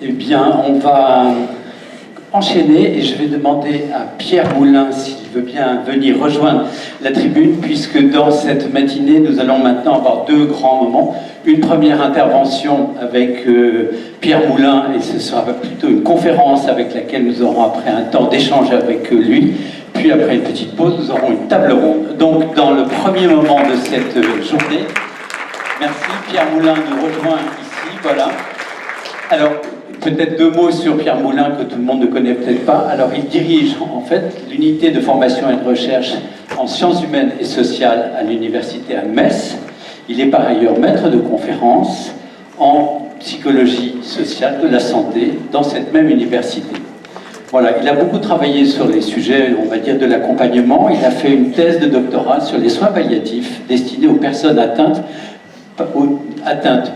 Eh bien, on va enchaîner et je vais demander à Pierre Moulin s'il veut bien venir rejoindre la tribune, puisque dans cette matinée, nous allons maintenant avoir deux grands moments. Une première intervention avec Pierre Moulin, et ce sera plutôt une conférence avec laquelle nous aurons après un temps d'échange avec lui. Puis après une petite pause, nous aurons une table ronde. Donc, dans le premier moment de cette journée, merci, Pierre Moulin nous rejoint ici, voilà. Alors, peut-être deux mots sur Pierre Moulin que tout le monde ne connaît peut-être pas. Alors, il dirige en fait l'unité de formation et de recherche en sciences humaines et sociales à l'université à Metz. Il est par ailleurs maître de conférences en psychologie sociale de la santé dans cette même université. Voilà, il a beaucoup travaillé sur les sujets, on va dire, de l'accompagnement. Il a fait une thèse de doctorat sur les soins palliatifs destinés aux personnes atteintes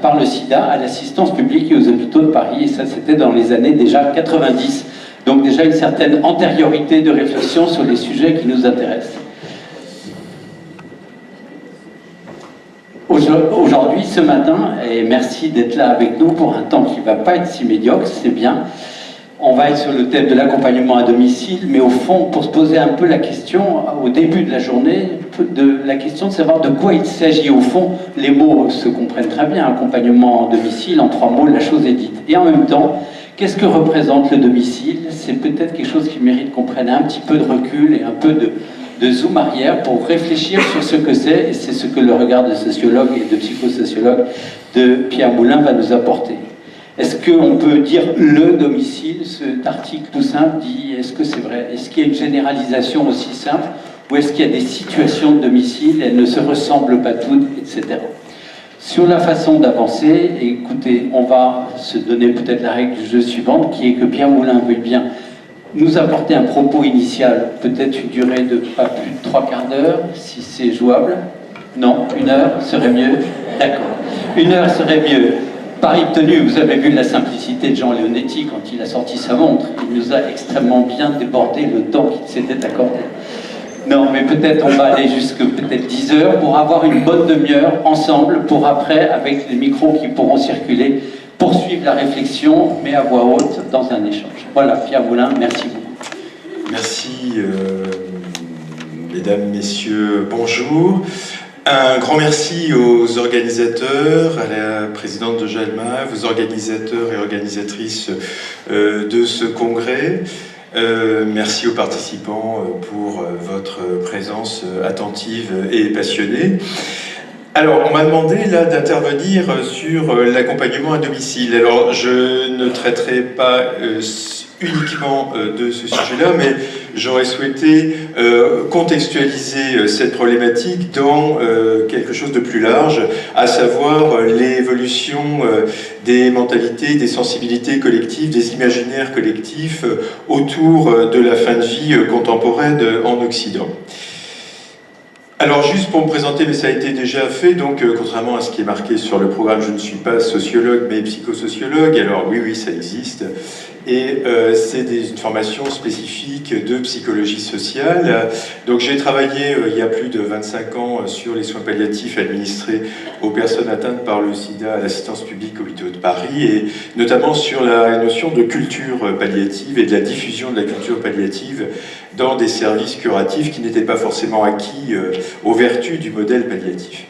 par le sida à l'assistance publique et aux hôpitaux de Paris, et ça c'était dans les années déjà 90, donc déjà une certaine antériorité de réflexion sur les sujets qui nous intéressent. Aujourd'hui, ce matin, et merci d'être là avec nous pour un temps qui ne va pas être si médiocre, c'est bien, on va être sur le thème de l'accompagnement à domicile, mais au fond, pour se poser un peu la question, au début de la journée, de la question de savoir de quoi il s'agit. Au fond, les mots se comprennent très bien, accompagnement à domicile, en 3 mots, la chose est dite. Et en même temps, qu'est-ce que représente le domicile? C'est peut-être quelque chose qui mérite qu'on prenne un petit peu de recul et un peu de zoom arrière pour réfléchir sur ce que c'est, et c'est ce que le regard de sociologue et de psychosociologue de Pierre Moulin va nous apporter. Est-ce qu'on peut dire le domicile? Cet article tout simple dit, est-ce que c'est vrai? Est-ce qu'il y a une généralisation aussi simple? Ou est-ce qu'il y a des situations de domicile, elles ne se ressemblent pas toutes, etc. Sur la façon d'avancer, écoutez, on va se donner peut-être la règle du jeu suivante, qui est que Pierre Moulin veuille bien nous apporter un propos initial, peut-être une durée de pas plus de 3/4 d'heure, si c'est jouable. Non, 1 heure serait mieux. D'accord. 1 heure serait mieux. Pari tenu, vous avez vu la simplicité de Jean Leonetti quand il a sorti sa montre. Il nous a extrêmement bien débordé le temps qu'il s'était accordé. Non, mais peut-être on va aller jusque peut-être 10 heures pour avoir une bonne demi-heure ensemble pour après, avec les micros qui pourront circuler, poursuivre la réflexion, mais à voix haute, dans un échange. Voilà, Pierre Moulin, merci beaucoup. Merci, mesdames, messieurs, bonjour. Un grand merci aux organisateurs, à la présidente de JALMA, aux organisateurs et organisatrices de ce congrès. Merci aux participants pour votre présence attentive et passionnée. Alors, on m'a demandé là d'intervenir sur l'accompagnement à domicile. Alors, je ne traiterai pas uniquement de ce sujet-là, mais j'aurais souhaité contextualiser cette problématique dans quelque chose de plus large, à savoir l'évolution des mentalités, des sensibilités collectives, des imaginaires collectifs autour de la fin de vie contemporaine en Occident. Alors juste pour me présenter, mais ça a été déjà fait, donc contrairement à ce qui est marqué sur le programme, je ne suis pas sociologue mais psychosociologue, alors oui ça existe, et c'est une formation spécifique de psychologie sociale. Donc j'ai travaillé il y a plus de 25 ans sur les soins palliatifs administrés aux personnes atteintes par le sida à l'assistance publique au hôpitaux de Paris, et notamment sur la notion de culture palliative et de la diffusion de la culture palliative dans des services curatifs qui n'étaient pas forcément acquis aux vertus du modèle palliatif.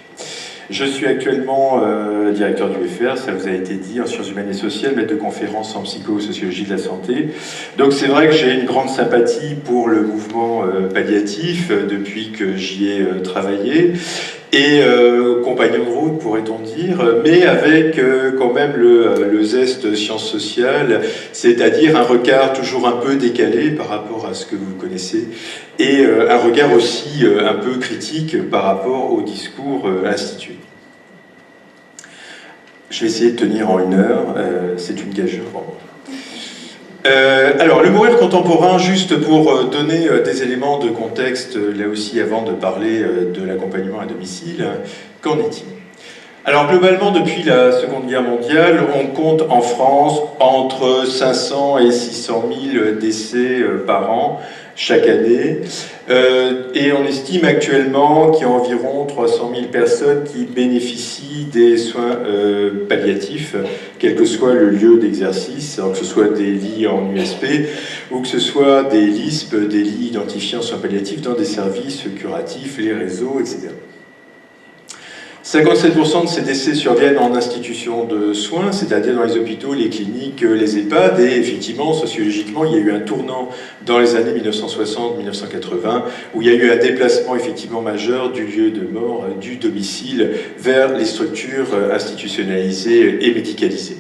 Je suis actuellement directeur du FR, ça vous a été dit, en sciences humaines et sociales, maître de conférences en psychosociologie de la santé. Donc c'est vrai que j'ai une grande sympathie pour le mouvement palliatif depuis que j'y ai travaillé. Et compagnon de route, pourrait-on dire, mais avec quand même le zeste sciences sociales, c'est-à-dire un regard toujours un peu décalé par rapport à ce que vous connaissez, et un regard aussi un peu critique par rapport au discours institué. Je vais essayer de tenir en 1 heure, c'est une gageure pour moi. Alors, le mourir contemporain, juste pour donner des éléments de contexte, là aussi, avant de parler de l'accompagnement à domicile, qu'en est-il? Alors, globalement, depuis la Seconde Guerre mondiale, on compte en France entre 500 et 600 000 décès par an, chaque année, et on estime actuellement qu'il y a environ 300 000 personnes qui bénéficient des soins palliatifs, quel que soit le lieu d'exercice, que ce soit des lits en USP ou que ce soit des LISP, des lits identifiés en soins palliatifs dans des services curatifs, les réseaux, etc. 57% de ces décès surviennent en institution de soins, c'est-à-dire dans les hôpitaux, les cliniques, les EHPAD, et effectivement, sociologiquement, il y a eu un tournant dans les années 1960-1980, où il y a eu un déplacement effectivement majeur du lieu de mort, du domicile, vers les structures institutionnalisées et médicalisées.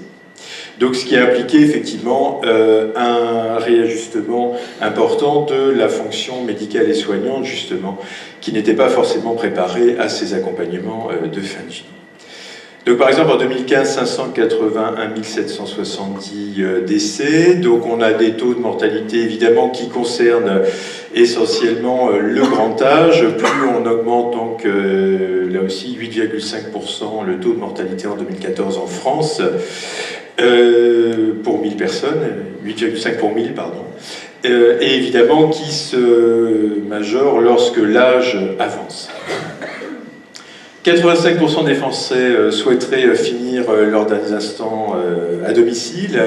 Donc ce qui a impliqué effectivement un réajustement important de la fonction médicale et soignante, justement, qui n'était pas forcément préparée à ces accompagnements de fin de vie. Donc par exemple en 2015, 581 770 décès, donc on a des taux de mortalité évidemment qui concernent essentiellement le grand âge, plus on augmente donc là aussi 8,5% le taux de mortalité en 2014 en France, pour 1000 personnes, 8,5 pour 1000, pardon, et évidemment qui se majore lorsque l'âge avance. 85% des Français souhaiteraient finir leurs derniers instants à domicile.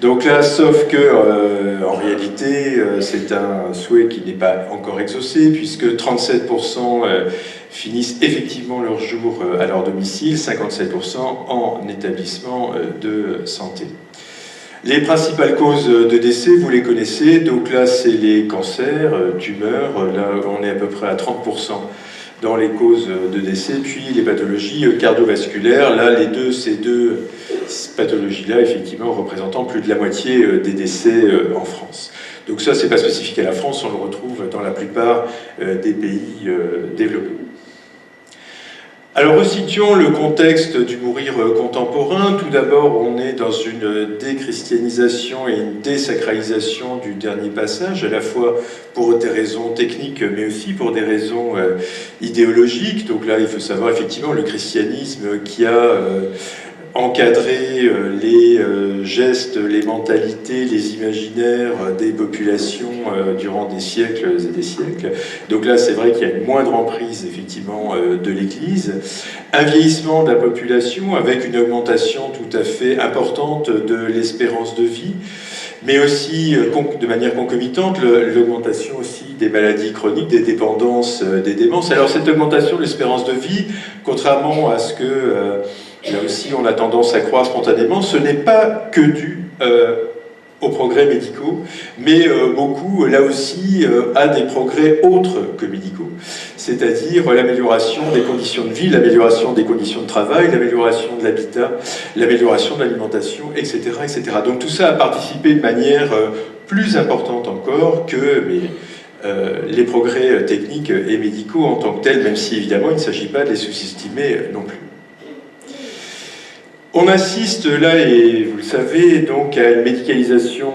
Donc là, sauf que en réalité, c'est un souhait qui n'est pas encore exaucé, puisque 37% finissent effectivement leur jour à leur domicile, 57% en établissement de santé. Les principales causes de décès, vous les connaissez, donc là c'est les cancers, tumeurs, là on est à peu près à 30% dans les causes de décès, puis les pathologies cardiovasculaires, là ces deux pathologies-là, effectivement, représentant plus de la moitié des décès en France. Donc ça, c'est pas spécifique à la France, on le retrouve dans la plupart des pays développés. Alors resituons le contexte du mourir contemporain. Tout d'abord, on est dans une déchristianisation et une désacralisation du dernier passage, à la fois pour des raisons techniques, mais aussi pour des raisons idéologiques. Donc là, il faut savoir effectivement le christianisme qui a encadrer les gestes, les mentalités, les imaginaires des populations durant des siècles et des siècles. Donc là, c'est vrai qu'il y a une moindre emprise, effectivement, de l'Église. Un vieillissement de la population avec une augmentation tout à fait importante de l'espérance de vie, mais aussi, de manière concomitante, l'augmentation aussi des maladies chroniques, des dépendances, des démences. Alors cette augmentation de l'espérance de vie, contrairement à ce que là aussi on a tendance à croire spontanément, ce n'est pas que dû aux progrès médicaux, mais beaucoup, là aussi, à des progrès autres que médicaux. C'est-à-dire l'amélioration des conditions de vie, l'amélioration des conditions de travail, l'amélioration de l'habitat, l'amélioration de l'alimentation, etc., etc. Donc tout ça a participé de manière plus importante encore que les progrès techniques et médicaux en tant que tels, même si évidemment il ne s'agit pas de les sous-estimer non plus. On assiste là, et vous le savez, donc à une médicalisation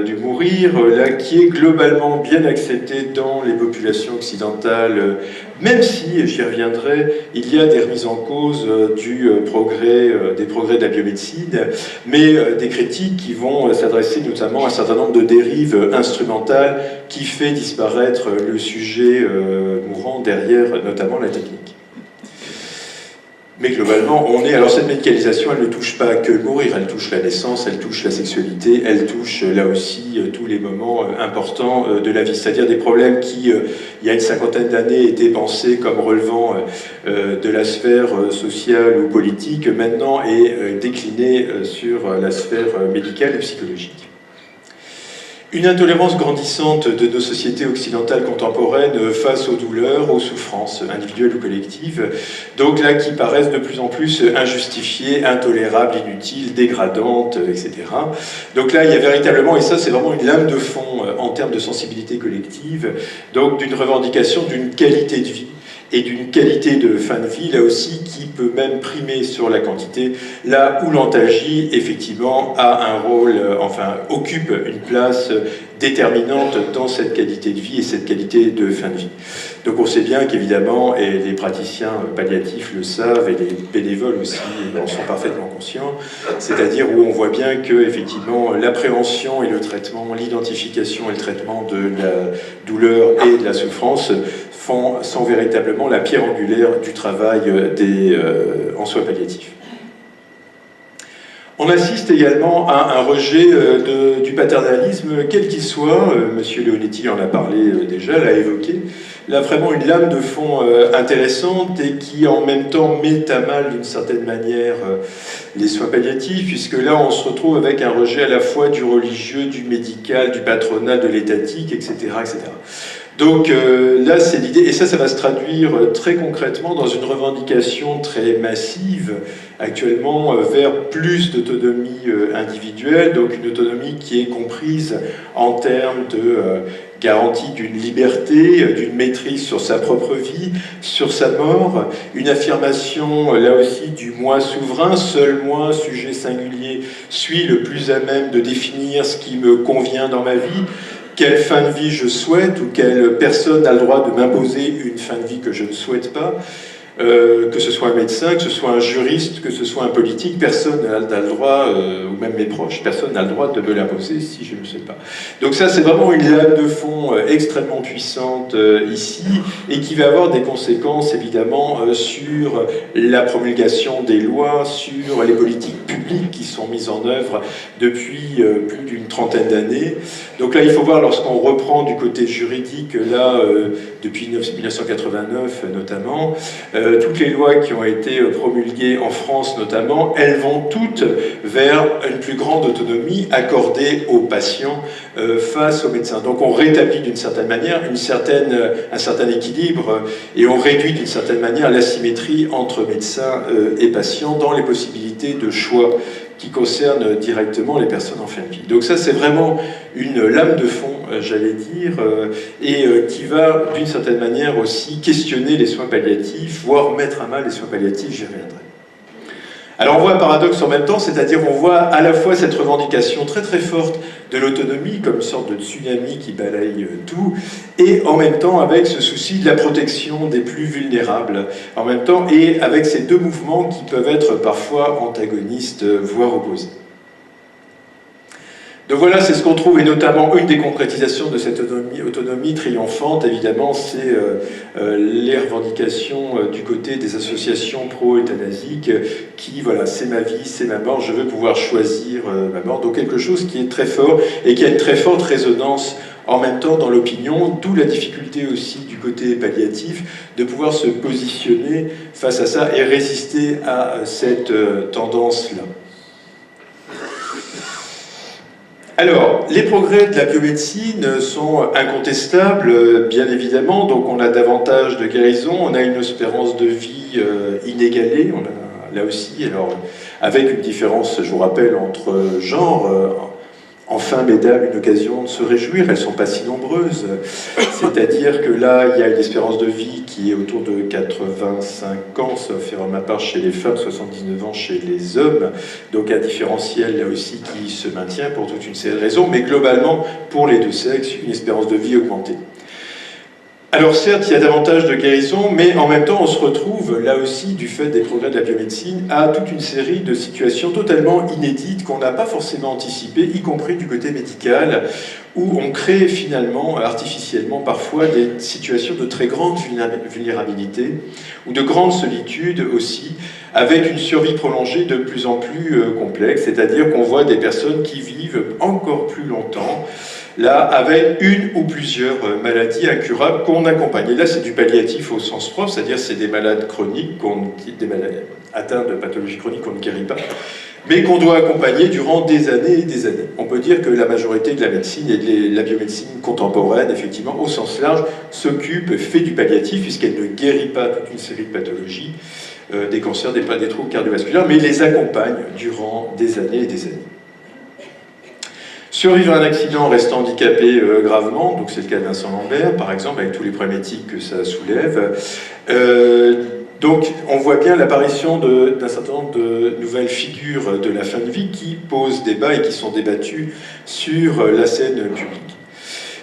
du mourir, là, qui est globalement bien acceptée dans les populations occidentales, même si, j'y reviendrai, il y a des remises en cause des progrès de la biomédecine, mais des critiques qui vont s'adresser notamment à un certain nombre de dérives instrumentales qui fait disparaître le sujet mourant derrière notamment la technique. Mais globalement, alors cette médicalisation, elle ne touche pas que le mourir, elle touche la naissance, elle touche la sexualité, elle touche là aussi tous les moments importants de la vie, c'est-à-dire des problèmes qui, il y a une cinquantaine d'années, étaient pensés comme relevant de la sphère sociale ou politique, maintenant est décliné sur la sphère médicale et psychologique. Une intolérance grandissante de nos sociétés occidentales contemporaines face aux douleurs, aux souffrances individuelles ou collectives, donc là qui paraissent de plus en plus injustifiées, intolérables, inutiles, dégradantes, etc. Donc là il y a véritablement, et ça c'est vraiment une lame de fond en termes de sensibilité collective, donc d'une revendication d'une qualité de vie et d'une qualité de fin de vie, là aussi, qui peut même primer sur la quantité, là où l'antalgie, effectivement, a un rôle, occupe une place déterminante dans cette qualité de vie et cette qualité de fin de vie. Donc on sait bien qu'évidemment, et les praticiens palliatifs le savent, et les bénévoles aussi en sont parfaitement conscients, c'est-à-dire où on voit bien que, effectivement, l'appréhension et le traitement, l'identification et le traitement de la douleur et de la souffrance sont véritablement la pierre angulaire du travail en soins palliatifs. On assiste également à un rejet du paternalisme, quel qu'il soit. Monsieur Leonetti en a parlé déjà, l'a évoqué. Là, vraiment une lame de fond intéressante et qui, en même temps, met à mal, d'une certaine manière, les soins palliatifs, puisque là, on se retrouve avec un rejet à la fois du religieux, du médical, du patronal, de l'étatique, etc., etc. Donc là, c'est l'idée, et ça va se traduire très concrètement dans une revendication très massive actuellement vers plus d'autonomie individuelle, donc une autonomie qui est comprise en termes de garantie d'une liberté, d'une maîtrise sur sa propre vie, sur sa mort, une affirmation là aussi du moi souverain, seul moi, sujet singulier, suis le plus à même de définir ce qui me convient dans ma vie, quelle fin de vie je souhaite, ou quelle personne a le droit de m'imposer une fin de vie que je ne souhaite pas, que ce soit un médecin, que ce soit un juriste, que ce soit un politique, personne n'a le droit, ou même mes proches, personne n'a le droit de me l'imposer si je ne le sais pas. Donc ça, c'est vraiment une lame de fond extrêmement puissante ici, et qui va avoir des conséquences, évidemment, sur la promulgation des lois, sur les politiques publiques qui sont mises en œuvre depuis plus d'une trentaine d'années. Donc là, il faut voir, lorsqu'on reprend du côté juridique, là, depuis 1989 notamment, toutes les lois qui ont été promulguées en France notamment, elles vont toutes vers une plus grande autonomie accordée aux patients face aux médecins. Donc on rétablit d'une certaine manière un certain équilibre et on réduit d'une certaine manière l'asymétrie entre médecins et patients dans les possibilités de choix qui concernent directement les personnes en fin de vie. Donc ça, c'est vraiment une lame de fond, j'allais dire, et qui va, d'une certaine manière aussi, questionner les soins palliatifs, voire mettre à mal les soins palliatifs, j'y reviendrai. Alors on voit un paradoxe en même temps, c'est-à-dire on voit à la fois cette revendication très très forte de l'autonomie comme une sorte de tsunami qui balaye tout, et en même temps avec ce souci de la protection des plus vulnérables, en même temps, et avec ces deux mouvements qui peuvent être parfois antagonistes, voire opposés. Donc voilà, c'est ce qu'on trouve, et notamment une des concrétisations de cette autonomie triomphante, évidemment, c'est les revendications du côté des associations pro-euthanasiques qui, voilà, c'est ma vie, c'est ma mort, je veux pouvoir choisir ma mort. Donc quelque chose qui est très fort et qui a une très forte résonance en même temps dans l'opinion, d'où la difficulté aussi du côté palliatif de pouvoir se positionner face à ça et résister à cette tendance-là. Alors, les progrès de la biomédecine sont incontestables, bien évidemment. Donc, on a davantage de guérison, on a une espérance de vie inégalée. On a, là aussi, alors, avec une différence, je vous rappelle, entre genres. Enfin, mesdames, une occasion de se réjouir, elles ne sont pas si nombreuses. C'est-à-dire que là, il y a une espérance de vie qui est autour de 85 ans, sauf erreur de ma part chez les femmes, 79 ans chez les hommes. Donc un différentiel là aussi qui se maintient pour toute une série de raisons, mais globalement, pour les deux sexes, une espérance de vie augmentée. Alors certes, il y a davantage de guérison, mais en même temps, on se retrouve, là aussi, du fait des progrès de la biomédecine, à toute une série de situations totalement inédites qu'on n'a pas forcément anticipées, y compris du côté médical, où on crée finalement, artificiellement parfois, des situations de très grande vulnérabilité, ou de grande solitude aussi, avec une survie prolongée de plus en plus complexe, c'est-à-dire qu'on voit des personnes qui vivent encore plus longtemps, là, avec une ou plusieurs maladies incurables qu'on accompagne. Et là, c'est du palliatif au sens propre, c'est-à-dire c'est des malades chroniques, des malades atteints de pathologies chroniques qu'on ne guérit pas, mais qu'on doit accompagner durant des années et des années. On peut dire que la majorité de la médecine et de la biomédecine contemporaine, effectivement, au sens large, s'occupe, fait du palliatif, puisqu'elle ne guérit pas toute une série de pathologies, des cancers, des troubles cardiovasculaires, mais les accompagne durant des années et des années. Survivre à un accident en restant handicapé gravement, donc c'est le cas de Vincent Lambert, par exemple, avec tous les problématiques que ça soulève. Donc on voit bien l'apparition d'un certain nombre de nouvelles figures de la fin de vie qui posent débat et qui sont débattues sur la scène publique.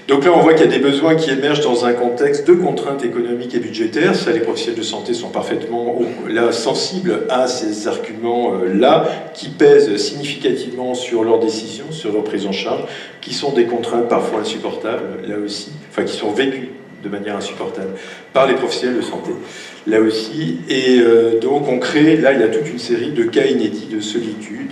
Donc là, on voit qu'il y a des besoins qui émergent dans un contexte de contraintes économiques et budgétaires. Ça, les professionnels de santé sont parfaitement là, sensibles à ces arguments-là, qui pèsent significativement sur leurs décisions, sur leur prise en charge, qui sont des contraintes parfois insupportables, là aussi, enfin qui sont vécues de manière insupportable par les professionnels de santé, là aussi. Et donc on crée, là il y a toute une série de cas inédits de solitude,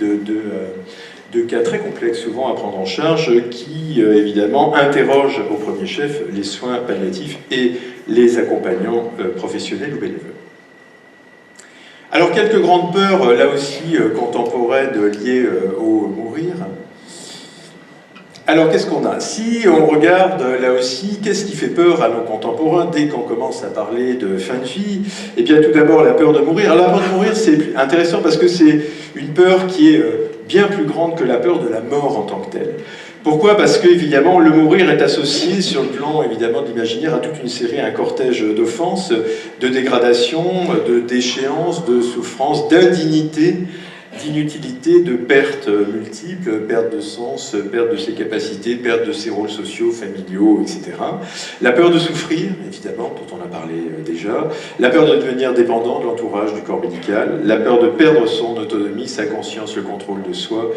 de cas très complexes souvent à prendre en charge, qui évidemment interrogent au premier chef les soins palliatifs et les accompagnants professionnels ou bénévoles. Alors quelques grandes peurs, là aussi contemporaines, liées au mourir. Alors qu'est-ce qu'on a? Si on regarde là aussi, qu'est-ce qui fait peur à nos contemporains dès qu'on commence à parler de fin de vie? Eh bien tout d'abord la peur de mourir. Alors la peur de mourir c'est intéressant parce que c'est une peur qui est bien plus grande que la peur de la mort en tant que telle. Pourquoi? Parce que évidemment le mourir est associé sur le plan évidemment de l'imaginaire à toute une série, un cortège d'offenses, de dégradations, de déchéances, de souffrances, d'indignité, d'inutilité, de pertes multiples, perte de sens, perte de ses capacités, perte de ses rôles sociaux, familiaux, etc. La peur de souffrir, évidemment, dont on a parlé déjà. La peur de devenir dépendant de l'entourage, du corps médical. La peur de perdre son autonomie, sa conscience, le contrôle de soi.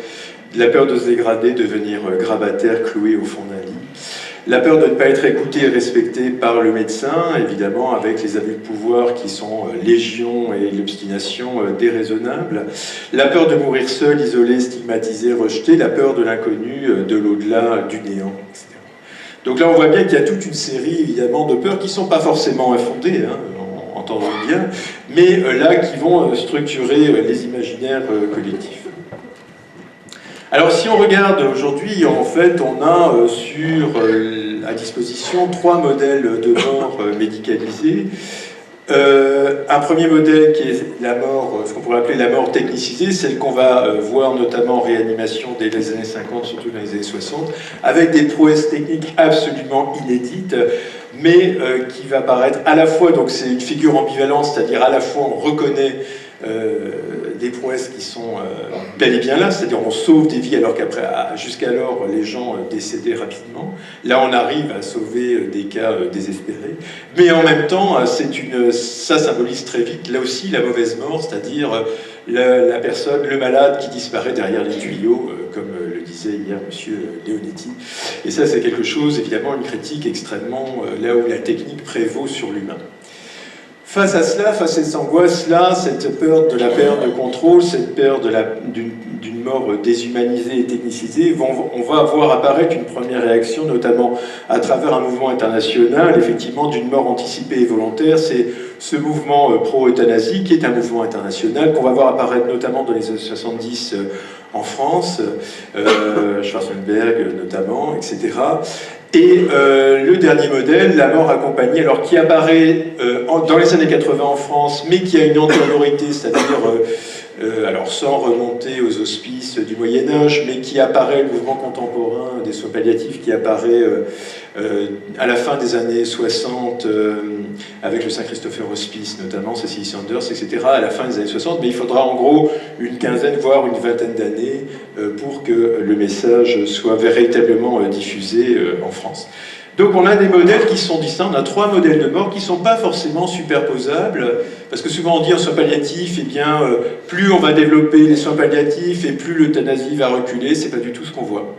La peur de se dégrader, devenir grabataire, cloué au fond d'un lit. La peur de ne pas être écouté et respecté par le médecin, évidemment, avec les abus de pouvoir qui sont légion et l'obstination déraisonnable. La peur de mourir seul, isolé, stigmatisé, rejeté. La peur de l'inconnu, de l'au-delà, du néant, etc. Donc là, on voit bien qu'il y a toute une série, évidemment, de peurs qui ne sont pas forcément infondées, hein, entendons bien, mais là, qui vont structurer les imaginaires collectifs. Alors si on regarde aujourd'hui, en fait, on a à disposition 3 modèles de mort médicalisés. Un premier modèle qui est la mort, ce qu'on pourrait appeler la mort technicisée, celle qu'on va voir notamment en réanimation dès les années 50, surtout dans les années 60, avec des prouesses techniques absolument inédites, mais qui va paraître à la fois, donc c'est une figure ambivalente, c'est-à-dire à la fois on reconnaît des prouesses qui sont bel et bien là, c'est-à-dire on sauve des vies alors qu'après, jusqu'alors, les gens décédaient rapidement. Là, on arrive à sauver des cas désespérés. Mais en même temps, ça symbolise très vite, là aussi, la mauvaise mort, c'est-à-dire la personne, le malade qui disparaît derrière les tuyaux, comme le disait hier M. Leonetti. Et ça, c'est quelque chose, évidemment, une critique extrêmement, là où la technique prévaut sur l'humain. Face à cela, face à cette angoisse-là, cette peur de la perte de contrôle, cette peur d'une mort déshumanisée et technicisée, on va voir apparaître une première réaction, notamment à travers un mouvement international, effectivement, d'une mort anticipée et volontaire. C'est ce mouvement pro-euthanasie, qui est un mouvement international, qu'on va voir apparaître notamment dans les années 70 en France, Schwarzenberg notamment, etc. Et le dernier modèle, la mort accompagnée, alors qui apparaît dans les années 80 en France, mais qui a une antériorité, c'est-à-dire, alors sans remonter aux auspices du Moyen-Âge, mais qui apparaît, le mouvement contemporain des soins palliatifs, qui apparaît à la fin des années 60, avec le Saint-Christopher Hospice notamment, Cecily Saunders, etc., à la fin des années 60, mais il faudra en gros une quinzaine, voire une vingtaine d'années pour que le message soit véritablement diffusé en France. Donc on a des modèles qui sont distincts, on a 3 modèles de mort qui ne sont pas forcément superposables, parce que souvent on dit en soins palliatifs, eh bien, plus on va développer les soins palliatifs et plus l'euthanasie va reculer, c'est pas du tout ce qu'on voit.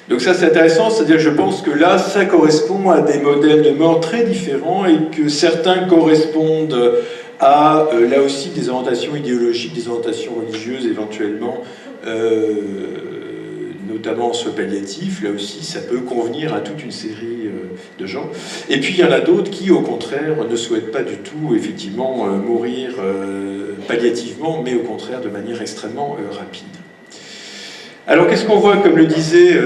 Donc ça c'est intéressant, c'est-à-dire je pense que là ça correspond à des modèles de mort très différents et que certains correspondent à là aussi des orientations idéologiques, des orientations religieuses éventuellement, notamment en soins palliatifs, là aussi ça peut convenir à toute une série de gens. Et puis il y en a d'autres qui au contraire ne souhaitent pas du tout effectivement mourir palliativement, mais au contraire de manière extrêmement rapide. Alors qu'est-ce qu'on voit, comme le disait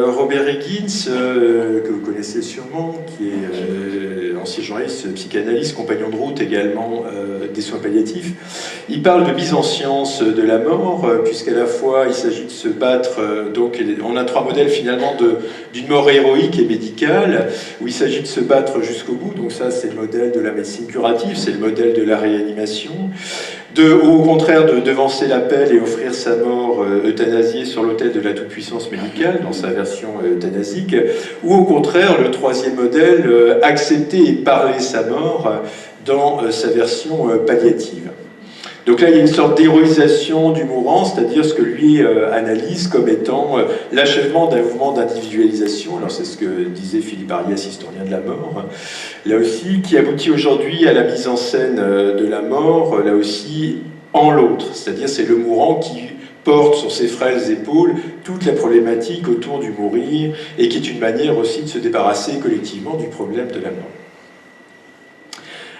Robert Higgins, que vous connaissez sûrement, qui est ancien journaliste, psychanalyste, compagnon de route également des soins palliatifs. Il parle de mise en science de la mort, puisqu'à la fois il s'agit de se battre, donc on a 3 modèles finalement d'une mort héroïque et médicale, où il s'agit de se battre jusqu'au bout, donc ça c'est le modèle de la médecine curative, c'est le modèle de la réanimation. Au contraire de devancer l'appel et offrir sa mort euthanasiée sur l'autel de la toute-puissance médicale, dans sa version euthanasique, ou au contraire, le 3e modèle, accepter et parler sa mort dans sa version palliative. Donc là, il y a une sorte d'héroïsation du mourant, c'est-à-dire ce que lui analyse comme étant l'achèvement d'un mouvement d'individualisation. Alors c'est ce que disait Philippe Ariès, historien de la mort, là aussi, qui aboutit aujourd'hui à la mise en scène de la mort, là aussi, en l'autre. C'est-à-dire c'est le mourant qui porte sur ses frêles épaules toute la problématique autour du mourir, et qui est une manière aussi de se débarrasser collectivement du problème de la mort.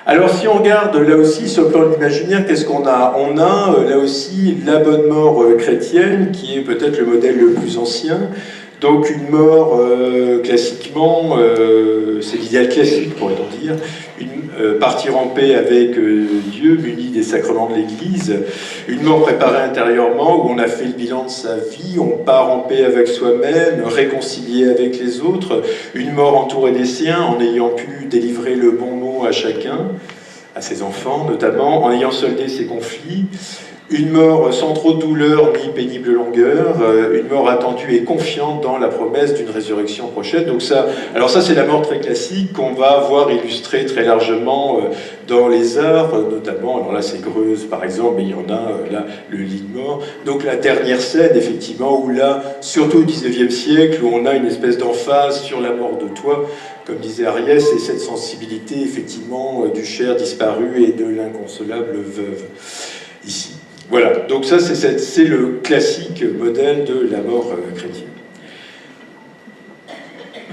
Alors si on regarde là aussi sur le plan de l'imaginaire, qu'est-ce qu'on a? On a là aussi la bonne mort chrétienne, qui est peut-être le modèle le plus ancien. Donc une mort classiquement, c'est l'idéal classique pourrait-on dire, partir en paix avec Dieu, muni des sacrements de l'Église, une mort préparée intérieurement où on a fait le bilan de sa vie, on part en paix avec soi-même, réconcilié avec les autres, une mort entourée des siens en ayant pu délivrer le bon mot à chacun, à ses enfants notamment, en ayant soldé ses conflits. Une mort sans trop de douleur ni pénible longueur, une mort attendue et confiante dans la promesse d'une résurrection prochaine. Donc ça, alors ça c'est la mort très classique qu'on va voir illustrée très largement dans les arts, notamment, alors là c'est Greuze par exemple, mais il y en a là, le lit de mort. Donc la dernière scène effectivement, où là, surtout au XIXe siècle, où on a une espèce d'emphase sur la mort de toi, comme disait Ariès, c'est cette sensibilité effectivement du cher disparu et de l'inconsolable veuve, ici. Voilà, donc ça c'est le classique modèle de la mort chrétienne.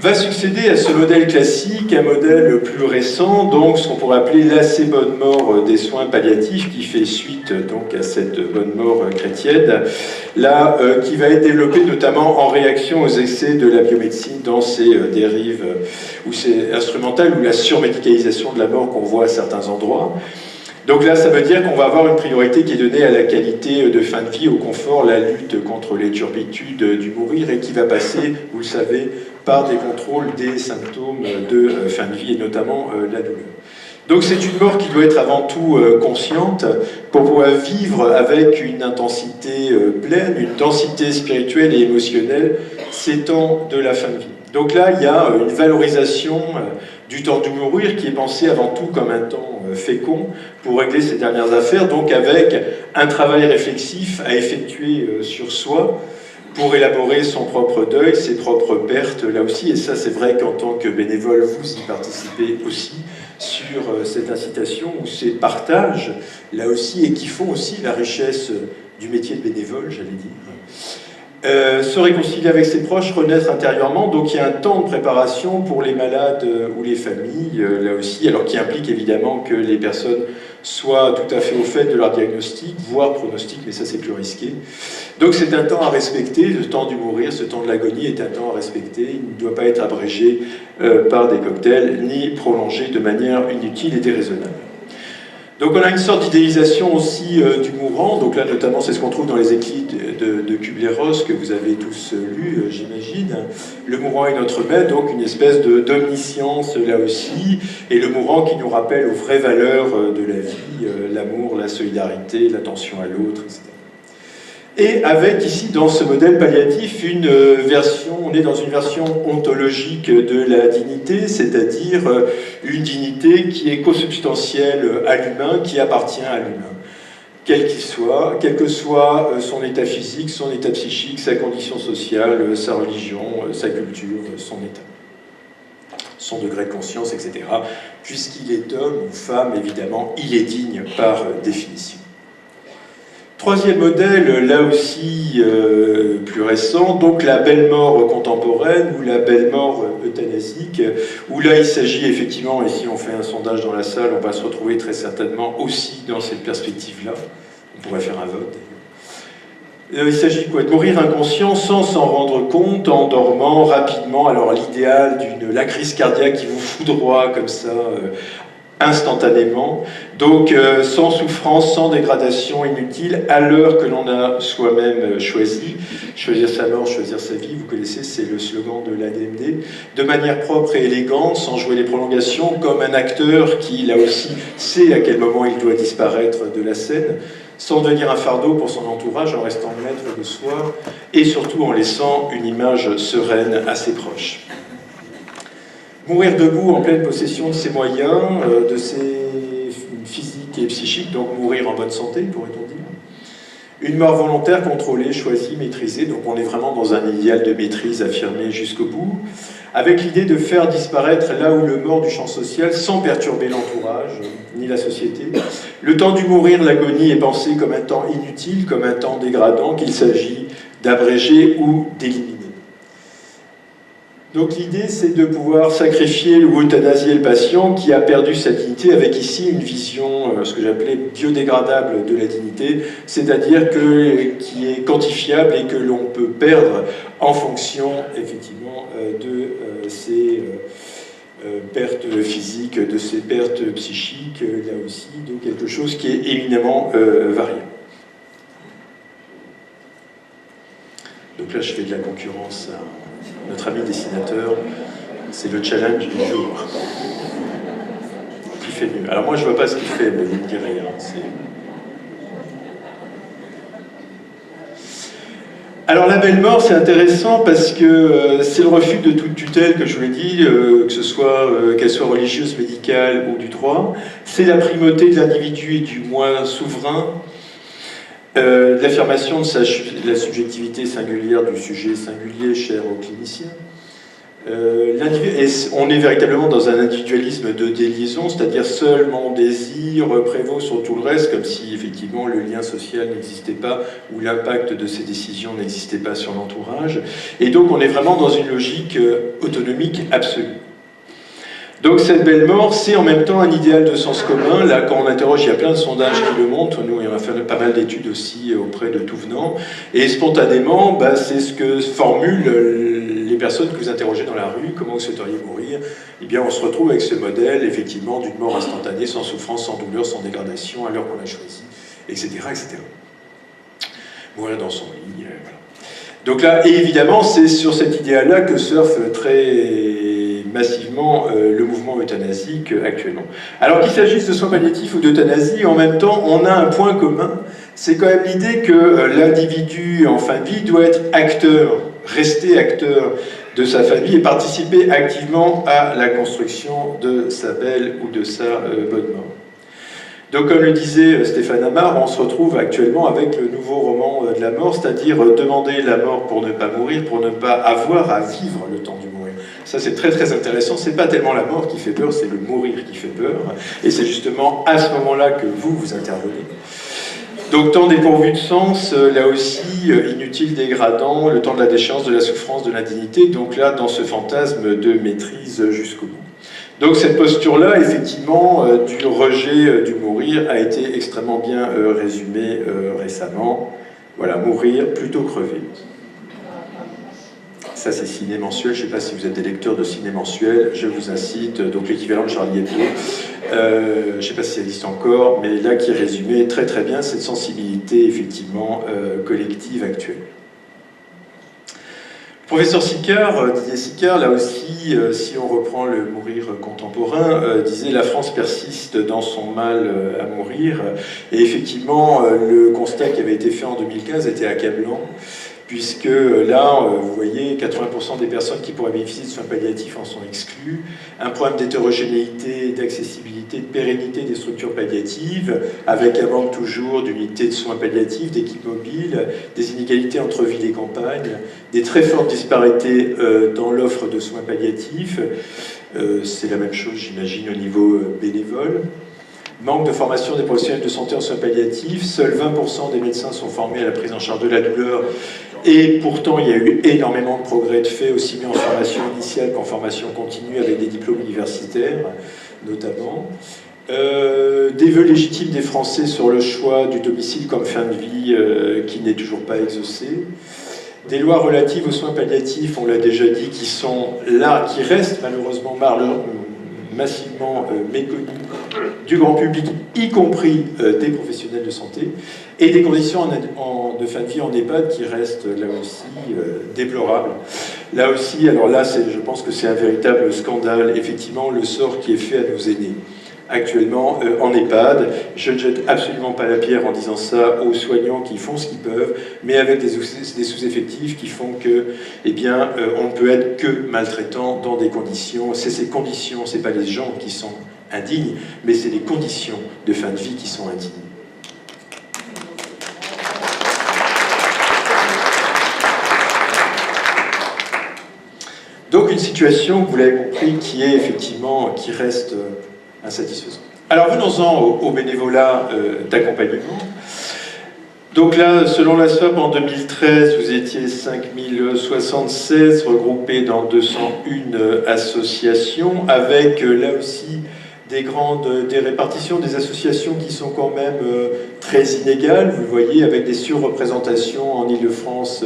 Va succéder à ce modèle classique un modèle plus récent, donc ce qu'on pourrait appeler l'assez bonne mort des soins palliatifs, qui fait suite donc à cette bonne mort chrétienne, là, qui va être développée notamment en réaction aux excès de la biomédecine dans ses dérives, où c'est instrumental, ou la surmédicalisation de la mort qu'on voit à certains endroits. Donc là, ça veut dire qu'on va avoir une priorité qui est donnée à la qualité de fin de vie, au confort, la lutte contre les turbitudes du mourir, et qui va passer, vous le savez, par des contrôles des symptômes de fin de vie, et notamment la douleur. Donc c'est une mort qui doit être avant tout consciente pour pouvoir vivre avec une intensité pleine, une densité spirituelle et émotionnelle, ces temps de la fin de vie. Donc là, il y a une valorisation du temps du mourir qui est pensé avant tout comme un temps fécond pour régler ses dernières affaires, donc avec un travail réflexif à effectuer sur soi pour élaborer son propre deuil, ses propres pertes là aussi, et ça c'est vrai qu'en tant que bénévole vous y participez aussi sur cette incitation ou ces partages là aussi, et qui font aussi la richesse du métier de bénévole, j'allais dire. Se réconcilier avec ses proches, renaître intérieurement, donc il y a un temps de préparation pour les malades ou les familles, là aussi, alors qui implique évidemment que les personnes soient tout à fait au fait de leur diagnostic, voire pronostic, mais ça c'est plus risqué. Donc c'est un temps à respecter, le temps du mourir, ce temps de l'agonie est un temps à respecter, il ne doit pas être abrégé par des cocktails, ni prolongé de manière inutile et déraisonnable. Donc on a une sorte d'idéalisation aussi du mourant, donc là notamment c'est ce qu'on trouve dans les écrits de Kubler-Ross que vous avez tous lus, j'imagine. Le mourant est notre maître, donc une espèce d'omniscience là aussi, et le mourant qui nous rappelle aux vraies valeurs de la vie, l'amour, la solidarité, l'attention à l'autre, etc. Et avec ici, dans ce modèle palliatif, une version, on est dans une version ontologique de la dignité, c'est-à-dire une dignité qui est consubstantielle à l'humain, qui appartient à l'humain, quel qu'il soit, quel que soit son état physique, son état psychique, sa condition sociale, sa religion, sa culture, son état, son degré de conscience, etc. Puisqu'il est homme ou femme, évidemment, il est digne par définition. Troisième modèle, là aussi plus récent, donc la belle mort contemporaine ou la belle mort euthanasique, où là il s'agit effectivement, et si on fait un sondage dans la salle, on va se retrouver très certainement aussi dans cette perspective-là, on pourrait faire un vote d'ailleurs. Il s'agit quoi? De mourir inconscient sans s'en rendre compte, en dormant rapidement, alors l'idéal la crise cardiaque qui vous foudroie comme ça, instantanément, donc sans souffrance, sans dégradation inutile, à l'heure que l'on a soi-même choisi. Choisir sa mort, choisir sa vie, vous connaissez, c'est le slogan de l'ADMD, de manière propre et élégante, sans jouer les prolongations, comme un acteur qui, là aussi, sait à quel moment il doit disparaître de la scène, sans devenir un fardeau pour son entourage, en restant maître de soi, et surtout en laissant une image sereine à ses proches. Mourir debout en pleine possession de ses moyens, de ses physiques physique et psychique, donc mourir en bonne santé, pourrait-on dire. Une mort volontaire, contrôlée, choisie, maîtrisée, donc on est vraiment dans un idéal de maîtrise affirmé jusqu'au bout, avec l'idée de faire disparaître là où le mort du champ social sans perturber l'entourage, ni la société. Le temps du mourir, l'agonie est pensée comme un temps inutile, comme un temps dégradant qu'il s'agit d'abréger ou d'éliminer. Donc l'idée, c'est de pouvoir sacrifier ou euthanasier le patient qui a perdu sa dignité, avec ici une vision, ce que j'appelais biodégradable de la dignité, c'est-à-dire qui est quantifiable et que l'on peut perdre en fonction, effectivement, de ces pertes physiques, de ces pertes psychiques, là aussi, donc quelque chose qui est éminemment variable. Donc là, je fais de la concurrence à notre ami dessinateur, c'est le challenge du jour. Qui fait mieux? Alors moi, je ne vois pas ce qu'il fait, mais vous ne me direz rien. Alors la belle mort, c'est intéressant parce que c'est le refus de toute tutelle, que je vous l'ai dit, que ce soit qu'elle soit religieuse, médicale ou du droit. C'est la primauté de l'individu et du moi souverain. L'affirmation de la subjectivité singulière du sujet singulier cher aux cliniciens. On est véritablement dans un individualisme de déliaison, c'est-à-dire seul mon désir prévaut sur tout le reste, comme si effectivement le lien social n'existait pas ou l'impact de ces décisions n'existait pas sur l'entourage. Et donc on est vraiment dans une logique autonomique absolue. Donc cette belle mort, c'est en même temps un idéal de sens commun. Là, quand on interroge, il y a plein de sondages qui le montrent. Nous, on a fait pas mal d'études aussi auprès de tout venant. Et spontanément, c'est ce que formulent les personnes que vous interrogez dans la rue. Comment vous souhaiteriez mourir? Eh bien, on se retrouve avec ce modèle, effectivement, d'une mort instantanée, sans souffrance, sans douleur, sans dégradation, à l'heure qu'on a choisi, etc., etc. Mourir dans son lit, voilà. Donc là, et évidemment, c'est sur cet idéal-là que surfe très massivement le mouvement euthanasique actuellement. Alors qu'il s'agisse de soins palliatifs ou d'euthanasie, en même temps, on a un point commun, c'est quand même l'idée que l'individu en fin de vie doit être acteur, rester acteur de sa famille et participer activement à la construction de sa belle ou de sa bonne mort. Donc, comme le disait Stéphane Amar, on se retrouve actuellement avec le nouveau roman de la mort, c'est-à-dire demander la mort pour ne pas mourir, pour ne pas avoir à vivre le temps du mourir. Ça, c'est très très intéressant. C'est pas tellement la mort qui fait peur, c'est le mourir qui fait peur. Et c'est justement à ce moment-là que vous intervenez. Donc, temps dépourvu de sens, là aussi, inutile, dégradant, le temps de la déchéance, de la souffrance, de l'indignité. Donc là, dans ce fantasme de maîtrise jusqu'au bout. Donc cette posture-là, effectivement, du rejet du mourir a été extrêmement bien résumée récemment. Voilà, mourir plutôt crever. Ça, c'est Ciné Mensuel. Je ne sais pas si vous êtes des lecteurs de Ciné Mensuel. Je vous incite, donc l'équivalent de Charlie Hebdo. Je ne sais pas si ça existe encore, mais là qui résumait très très bien cette sensibilité, effectivement, collective actuelle. Professeur Sicard, Didier Sicard, là aussi, si on reprend le mourir contemporain, disait « La France persiste dans son mal à mourir ». Et effectivement, le constat qui avait été fait en 2015 était accablant, puisque là, vous voyez, 80% des personnes qui pourraient bénéficier de soins palliatifs en sont exclues. Un problème d'hétérogénéité, d'accessibilité, de pérennité des structures palliatives, avec un manque toujours d'unités de soins palliatifs, d'équipes mobiles, des inégalités entre ville et campagne, des très fortes disparités dans l'offre de soins palliatifs. C'est la même chose, j'imagine, au niveau bénévole. Manque de formation des professionnels de santé en soins palliatifs. Seuls 20% des médecins sont formés à la prise en charge de la douleur. Et pourtant, il y a eu énormément de progrès de fait, aussi bien en formation initiale qu'en formation continue, avec des diplômes universitaires, notamment. Des vœux légitimes des Français sur le choix du domicile comme fin de vie qui n'est toujours pas exaucé. Des lois relatives aux soins palliatifs, on l'a déjà dit, qui sont là, qui restent malheureusement massivement méconnues du grand public, y compris des professionnels de santé, et des conditions de fin de vie en EHPAD qui restent là aussi déplorables. Là aussi, alors là, je pense que c'est un véritable scandale, effectivement, le sort qui est fait à nos aînés. Actuellement, en EHPAD, je ne jette absolument pas la pierre en disant ça aux soignants qui font ce qu'ils peuvent, mais avec des sous-effectifs qui font que, eh bien, on ne peut être que maltraitant dans des conditions. C'est ces conditions, c'est pas les gens qui sont indignes, mais c'est les conditions de fin de vie qui sont indignes. Donc une situation, vous l'avez compris, qui est effectivement, qui reste insatisfaisante. Alors venons-en au bénévolat d'accompagnement. Donc là, selon la SFAP, en 2013, vous étiez 5076 regroupés dans 201 associations, avec là aussi des répartitions des associations qui sont quand même très inégales. Vous le voyez, avec des surreprésentations en Île-de-France,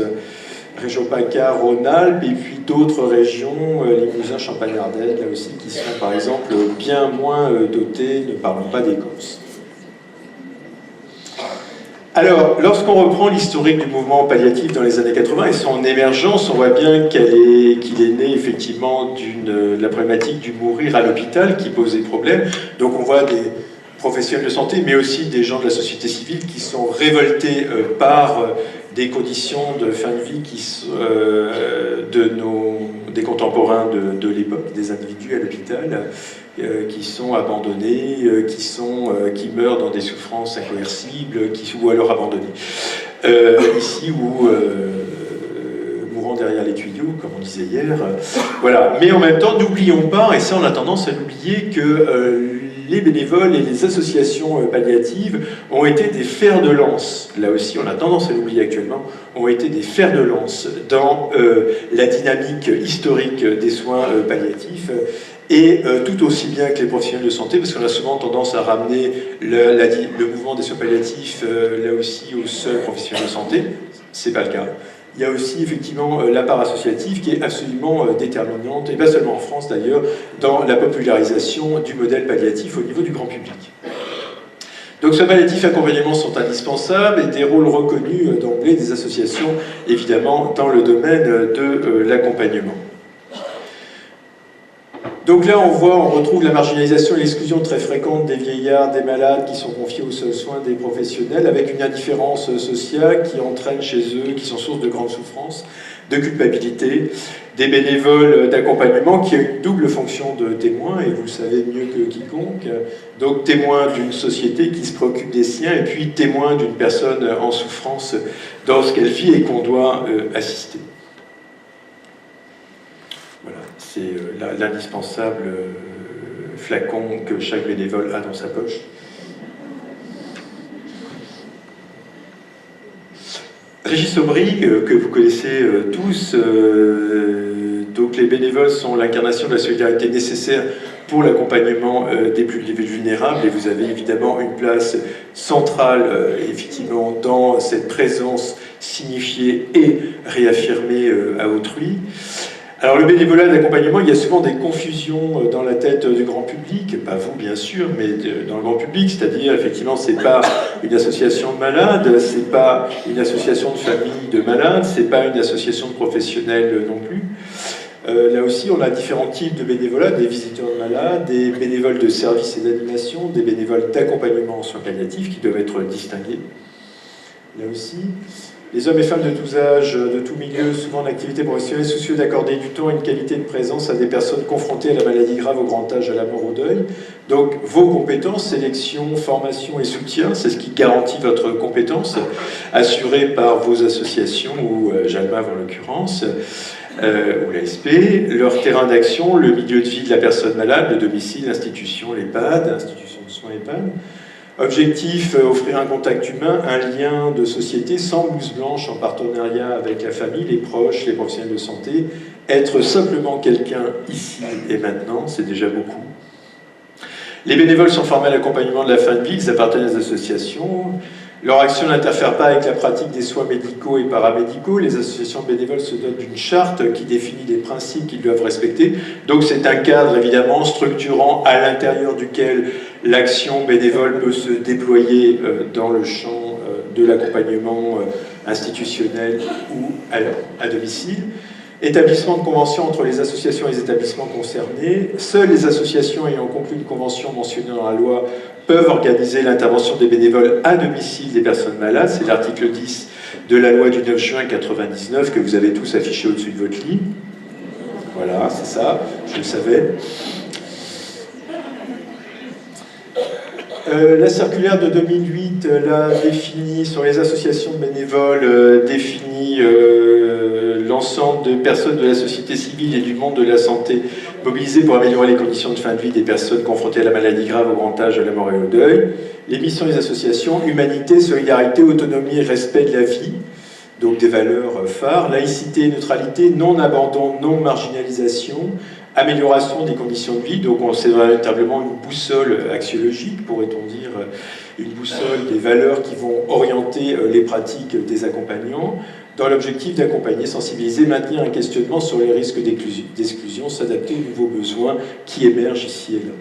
région PACA, Rhône-Alpes, et puis d'autres régions, Limousin, Champagne-Ardenne, là aussi, qui sont par exemple bien moins dotées, ne parlons pas des Corses. Alors, lorsqu'on reprend l'historique du mouvement palliatif dans les années 80 et son émergence, on voit bien qu'il est né effectivement de la problématique du mourir à l'hôpital qui posait problème. Donc on voit des professionnels de santé, mais aussi des gens de la société civile qui sont révoltés par des conditions de fin de vie des contemporains de l'époque, des individus à l'hôpital, qui sont abandonnés, qui meurent dans des souffrances incoercibles, ou alors abandonnés. Ici, mourant derrière les tuyaux, comme on disait hier. Voilà. Mais en même temps, n'oublions pas, et ça on a tendance à l'oublier, que les bénévoles et les associations palliatives ont été des fers de lance, là aussi on a tendance à l'oublier actuellement, ont été des fers de lance dans la dynamique historique des soins palliatifs, et tout aussi bien que les professionnels de santé, parce qu'on a souvent tendance à ramener le mouvement des soins palliatifs là aussi aux seuls professionnels de santé, c'est pas le cas. Il y a aussi effectivement la part associative qui est absolument déterminante, et pas seulement en France d'ailleurs, dans la popularisation du modèle palliatif au niveau du grand public. Donc ce palliatif et accompagnement sont indispensables et des rôles reconnus d'emblée des associations, évidemment, dans le domaine de l'accompagnement. Donc là, on retrouve la marginalisation et l'exclusion très fréquente des vieillards, des malades qui sont confiés aux seuls soins des professionnels, avec une indifférence sociale qui entraîne chez eux, qui sont source de grandes souffrances, de culpabilité, des bénévoles d'accompagnement qui ont une double fonction de témoin, et vous le savez mieux que quiconque, donc témoin d'une société qui se préoccupe des siens, et puis témoin d'une personne en souffrance dans ce qu'elle vit et qu'on doit assister. Voilà, c'est l'indispensable flacon que chaque bénévole a dans sa poche. Régis Aubry, que vous connaissez tous, donc les bénévoles sont l'incarnation de la solidarité nécessaire pour l'accompagnement des plus vulnérables, et vous avez évidemment une place centrale effectivement dans cette présence signifiée et réaffirmée à autrui. Alors le bénévolat d'accompagnement, il y a souvent des confusions dans la tête du grand public, pas vous bien sûr, mais dans le grand public, c'est-à-dire effectivement c'est pas une association de malades, c'est pas une association de familles de malades, c'est pas une association de professionnels non plus. Là aussi on a différents types de bénévolat, des visiteurs de malades, des bénévoles de services et d'animation, des bénévoles d'accompagnement en soins palliatifs qui doivent être distingués. Là aussi. Les hommes et femmes de tous âges, de tous milieux, souvent en activité professionnelle, soucieux d'accorder du temps et une qualité de présence à des personnes confrontées à la maladie grave, au grand âge, à la mort, au deuil. Donc vos compétences, sélection, formation et soutien, c'est ce qui garantit votre compétence, assurée par vos associations, ou Jalmav en l'occurrence, ou l'ASP, leur terrain d'action, le milieu de vie de la personne malade, le domicile, l'institution, l'EHPAD, l'institution de soins EHPAD. Objectif, offrir un contact humain, un lien de société sans blouse blanche, en partenariat avec la famille, les proches, les professionnels de santé. Être simplement quelqu'un ici et maintenant, c'est déjà beaucoup. Les bénévoles sont formés à l'accompagnement de la fin de vie, ils appartiennent à des associations. Leur action n'interfère pas avec la pratique des soins médicaux et paramédicaux. Les associations de bénévoles se dotent d'une charte qui définit les principes qu'ils doivent respecter. Donc c'est un cadre évidemment structurant à l'intérieur duquel l'action bénévole peut se déployer dans le champ de l'accompagnement institutionnel ou à domicile. Établissement de convention entre les associations et les établissements concernés. Seules les associations ayant conclu une convention mentionnée dans la loi peuvent organiser l'intervention des bénévoles à domicile des personnes malades. C'est l'article 10 de la loi du 9 juin 1999 que vous avez tous affiché au-dessus de votre lit. Voilà, c'est ça, je le savais. La circulaire de 2008 l'a défini sur les associations de bénévoles, définit l'ensemble de personnes de la société civile et du monde de la santé mobilisées pour améliorer les conditions de fin de vie des personnes confrontées à la maladie grave, au grand âge, à la mort et au deuil. Les missions des associations, humanité, solidarité, autonomie, respect de la vie, donc des valeurs phares, laïcité, neutralité, non-abandon, non-marginalisation, amélioration des conditions de vie, donc c'est véritablement une boussole axiologique, pourrait-on dire, une boussole des valeurs qui vont orienter les pratiques des accompagnants, dans l'objectif d'accompagner, sensibiliser, maintenir un questionnement sur les risques d'exclusion, s'adapter aux nouveaux besoins qui émergent ici et là.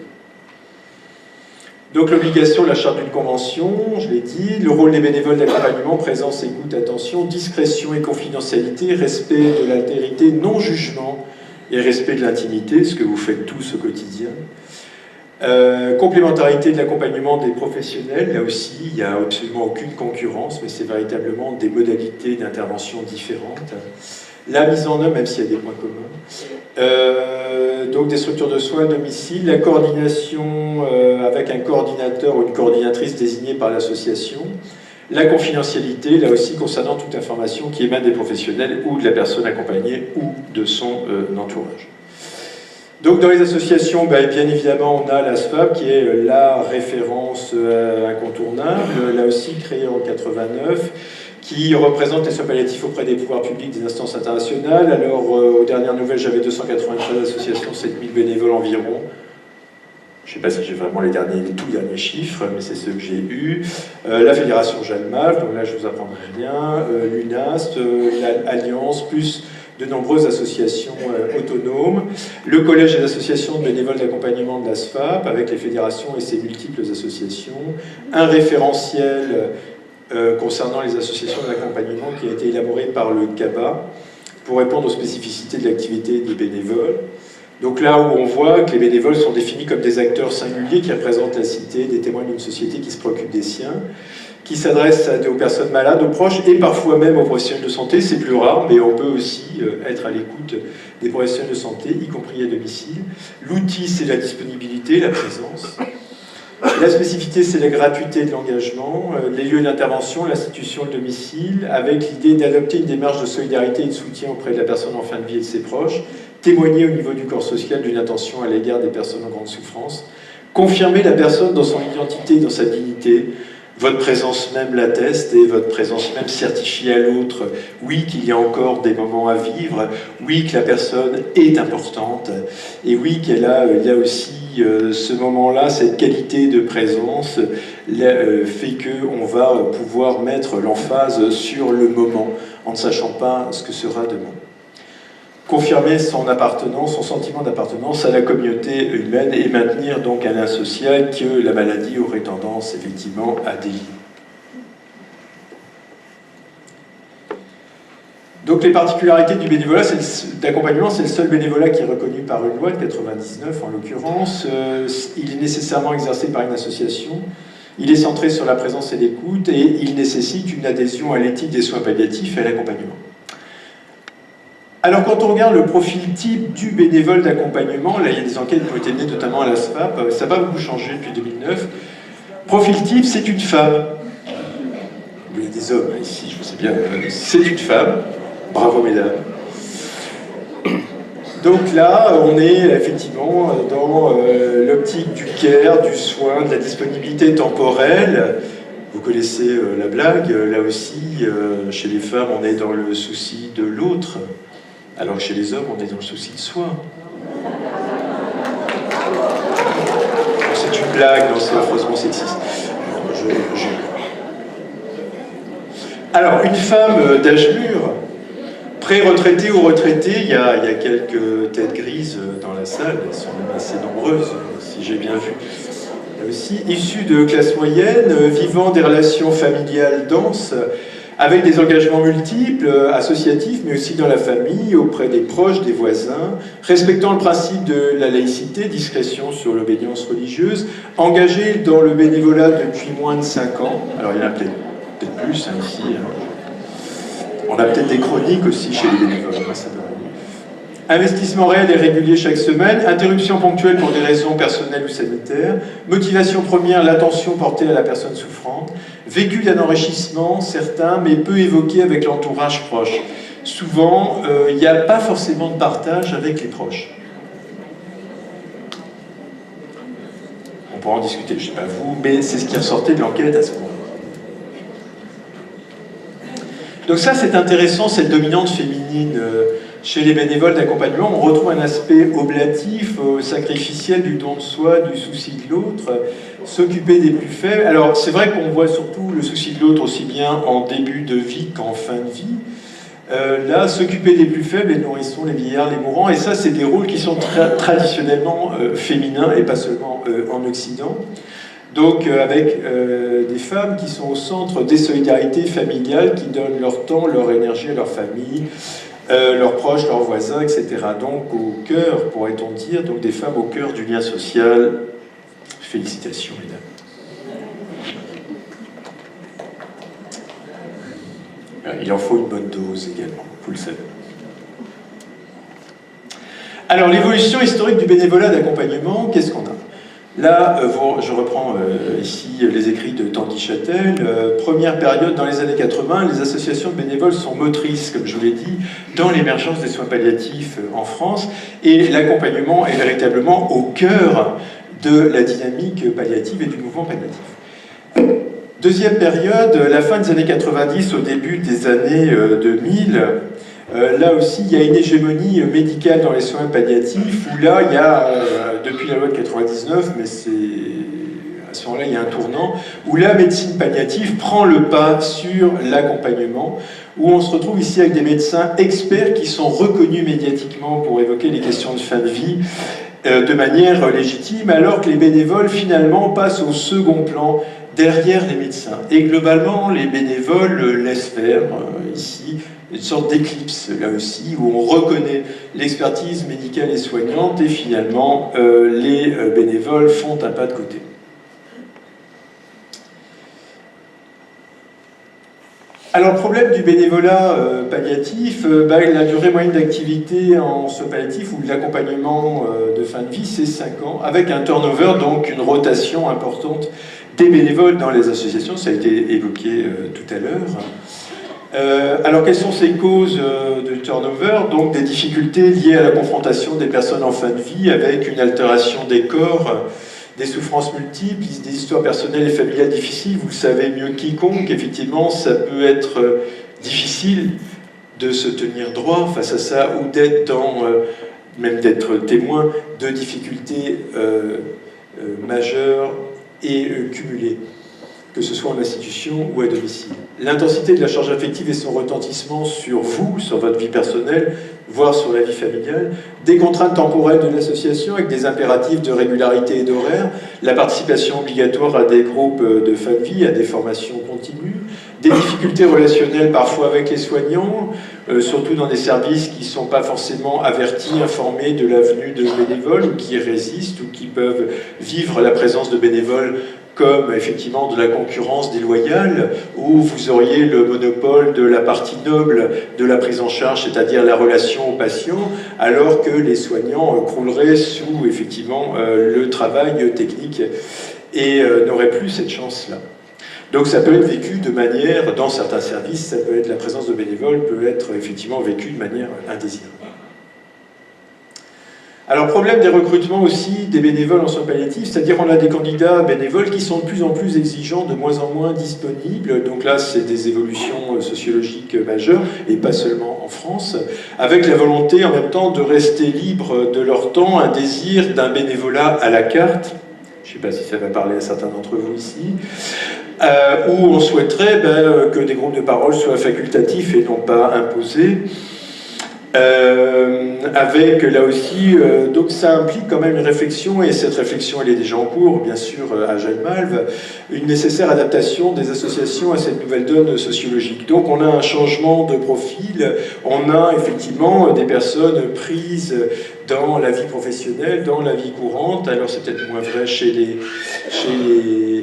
Donc l'obligation, la charte d'une convention, je l'ai dit, le rôle des bénévoles d'accompagnement, présence, écoute, attention, discrétion et confidentialité, respect de l'altérité, non-jugement et respect de l'intimité, ce que vous faites tous au quotidien. Complémentarité de l'accompagnement des professionnels, là aussi il n'y a absolument aucune concurrence, mais c'est véritablement des modalités d'intervention différentes. La mise en œuvre, même s'il y a des points communs. Donc des structures de soins à domicile, la coordination avec un coordinateur ou une coordinatrice désignée par l'association, la confidentialité, là aussi concernant toute information qui émane des professionnels ou de la personne accompagnée ou de son entourage. Donc dans les associations, bien évidemment, on a la SFAP qui est la référence incontournable, là aussi créée en 89, qui représente les soins palliatifs auprès des pouvoirs publics des instances internationales. Alors, aux dernières nouvelles, j'avais 293 associations, 7000 bénévoles environ. Je ne sais pas si j'ai vraiment les tout derniers chiffres, mais c'est ceux que j'ai eus. La Fédération Jalmaf, donc là je ne vous apprendrai rien, l'UNAST, l'Alliance, plus de nombreuses associations autonomes, le collège des associations de bénévoles d'accompagnement de la SFAP, avec les fédérations et ses multiples associations, un référentiel concernant les associations d'accompagnement qui a été élaboré par le CABA pour répondre aux spécificités de l'activité des bénévoles. Donc là où on voit que les bénévoles sont définis comme des acteurs singuliers qui représentent la cité, des témoins d'une société qui se préoccupe des siens, qui s'adressent aux personnes malades, aux proches et parfois même aux professionnels de santé, c'est plus rare, mais on peut aussi être à l'écoute des professionnels de santé, y compris à domicile. L'outil, c'est la disponibilité, la présence. La spécificité, c'est la gratuité de l'engagement, les lieux d'intervention, l'institution, le domicile, avec l'idée d'adopter une démarche de solidarité et de soutien auprès de la personne en fin de vie et de ses proches, témoigner au niveau du corps social d'une attention à l'égard des personnes en grande souffrance, confirmer la personne dans son identité et dans sa dignité. Votre présence même l'atteste et votre présence même certifie à l'autre, oui, qu'il y a encore des moments à vivre, oui, que la personne est importante, et oui, il y a aussi ce moment-là, cette qualité de présence fait qu'on va pouvoir mettre l'emphase sur le moment, en ne sachant pas ce que sera demain. Confirmer son appartenance, son sentiment d'appartenance à la communauté humaine et maintenir donc un lien social que la maladie aurait tendance effectivement à délier. Donc les particularités du bénévolat d'accompagnement, c'est le seul bénévolat qui est reconnu par une loi de 99 en l'occurrence. Il est nécessairement exercé par une association. Il est centré sur la présence et l'écoute et il nécessite une adhésion à l'éthique des soins palliatifs et à l'accompagnement. Alors quand on regarde le profil type du bénévole d'accompagnement, là il y a des enquêtes qui ont été menées notamment à la SFAP, ça n'a pas beaucoup changé depuis 2009. Profil type, c'est une femme. Il y a des hommes ici, je sais bien, c'est une femme. Bravo mesdames. Donc là, on est effectivement dans l'optique du care, du soin, de la disponibilité temporelle. Vous connaissez la blague, là aussi, chez les femmes, on est dans le souci de l'autre. Alors que chez les hommes, on est dans le souci de soi. C'est une blague, non, c'est affreusement sexiste. Alors, une femme d'âge mûr, pré-retraitée ou retraitée, il y a quelques têtes grises dans la salle, elles sont même assez nombreuses, si j'ai bien vu. Là aussi, issue de classe moyenne, vivant des relations familiales denses, avec des engagements multiples, associatifs, mais aussi dans la famille, auprès des proches, des voisins, respectant le principe de la laïcité, discrétion sur l'obédience religieuse, engagé dans le bénévolat depuis moins de 5 ans. Alors il y en a peut-être plus ici. On a peut-être des chroniques aussi chez les bénévoles. Ça Investissement réel et régulier chaque semaine, interruption ponctuelle pour des raisons personnelles ou sanitaires, motivation première, l'attention portée à la personne souffrante, vécu d'un enrichissement certain, mais peu évoqué avec l'entourage proche. Souvent, il n'y a pas forcément de partage avec les proches. On pourra en discuter, je ne sais pas vous, mais c'est ce qui ressortait de l'enquête à ce moment-là. Donc ça, c'est intéressant, cette dominante féminine chez les bénévoles d'accompagnement. On retrouve un aspect oblatif, sacrificiel du don de soi, du souci de l'autre, s'occuper des plus faibles. Alors, c'est vrai qu'on voit surtout le souci de l'autre aussi bien en début de vie qu'en fin de vie. Là, s'occuper des plus faibles, les nourrissons, les vieillards, les mourants, et ça, c'est des rôles qui sont traditionnellement féminins, et pas seulement en Occident. Donc, avec des femmes qui sont au centre des solidarités familiales, qui donnent leur temps, leur énergie à leur famille, leurs proches, leurs voisins, etc. Donc, au cœur, pourrait-on dire, donc des femmes au cœur du lien social. Félicitations, mesdames. Il en faut une bonne dose également, vous le savez. Alors, l'évolution historique du bénévolat d'accompagnement, qu'est-ce qu'on a? Là, je reprends ici les écrits de Tanguy Châtel. Première période, dans les années 80, les associations de bénévoles sont motrices, comme je vous l'ai dit, dans l'émergence des soins palliatifs en France, et l'accompagnement est véritablement au cœur de la dynamique palliative et du mouvement palliatif. Deuxième période, la fin des années 90 au début des années 2000, là aussi il y a une hégémonie médicale dans les soins palliatifs, où là il y a, depuis la loi de 99, mais c'est à ce moment-là il y a un tournant, où la médecine palliative prend le pas sur l'accompagnement, où on se retrouve ici avec des médecins experts qui sont reconnus médiatiquement pour évoquer les questions de fin de vie, de manière légitime, alors que les bénévoles finalement passent au second plan derrière les médecins. Et globalement, les bénévoles laissent faire, ici, une sorte d'éclipse, là aussi, où on reconnaît l'expertise médicale et soignante, et finalement, les bénévoles font un pas de côté. Alors, le problème du bénévolat palliatif, la durée moyenne d'activité en soins palliatifs ou de l'accompagnement de fin de vie, c'est 5 ans, avec un turnover, donc une rotation importante des bénévoles dans les associations, ça a été évoqué tout à l'heure. Alors, quelles sont ces causes de turnover? Donc, des difficultés liées à la confrontation des personnes en fin de vie avec une altération des corps, des souffrances multiples, des histoires personnelles et familiales difficiles. Vous le savez mieux que quiconque, effectivement, ça peut être difficile de se tenir droit face à ça, ou d'être dans, même d'être témoin de difficultés majeures et cumulées, que ce soit en institution ou à domicile. L'intensité de la charge affective et son retentissement sur vous, sur votre vie personnelle, voire sur la vie familiale, des contraintes temporelles de l'association avec des impératifs de régularité et d'horaire, la participation obligatoire à des groupes de fin de vie, à des formations continues, des difficultés relationnelles parfois avec les soignants, surtout dans des services qui ne sont pas forcément avertis, informés de la venue de bénévoles, ou qui résistent, ou qui peuvent vivre la présence de bénévoles comme effectivement de la concurrence déloyale, où vous auriez le monopole de la partie noble de la prise en charge, c'est-à-dire la relation au patient, alors que les soignants crouleraient sous effectivement le travail technique et n'auraient plus cette chance-là. Donc ça peut être vécu de manière, dans certains services, ça peut être la présence de bénévoles peut être effectivement vécue de manière indésirable. Alors, problème des recrutements aussi des bénévoles en soins palliatifs, c'est-à-dire on a des candidats bénévoles qui sont de plus en plus exigeants, de moins en moins disponibles. Donc là, c'est des évolutions sociologiques majeures, et pas seulement en France, avec la volonté en même temps de rester libres de leur temps, un désir d'un bénévolat à la carte. Je ne sais pas si ça va parler à certains d'entre vous ici. Où on souhaiterait que des groupes de parole soient facultatifs et non pas imposés. Avec là aussi, donc ça implique quand même une réflexion, et cette réflexion elle est déjà en cours, bien sûr, à Jeanne-Malve, une nécessaire adaptation des associations à cette nouvelle donne sociologique. Donc on a un changement de profil, on a effectivement des personnes prises dans la vie professionnelle, dans la vie courante. Alors c'est peut-être moins vrai chez les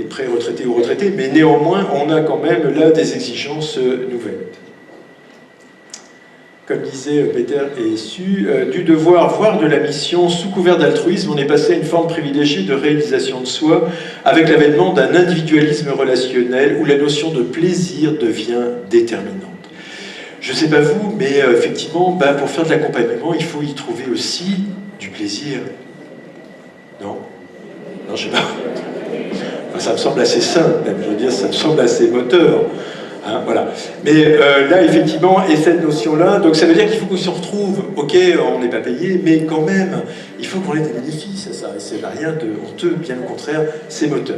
pré-retraités ou retraités, mais néanmoins on a quand même là des exigences nouvelles. comme disait Peter et Su, du devoir, voire de la mission, sous couvert d'altruisme, on est passé à une forme privilégiée de réalisation de soi, avec l'avènement d'un individualisme relationnel où la notion de plaisir devient déterminante. Je ne sais pas vous, mais effectivement, pour faire de l'accompagnement, il faut y trouver aussi du plaisir. Non? Non, je sais pas. Enfin, ça me semble assez sain, même, je veux dire, ça me semble assez moteur. Hein, voilà. Mais là, effectivement, et cette notion-là, donc ça veut dire qu'il faut qu'on se retrouve, ok, on n'est pas payé, mais quand même, il faut qu'on ait des bénéfices à ça, et c'est rien de honteux, bien au contraire, c'est moteur.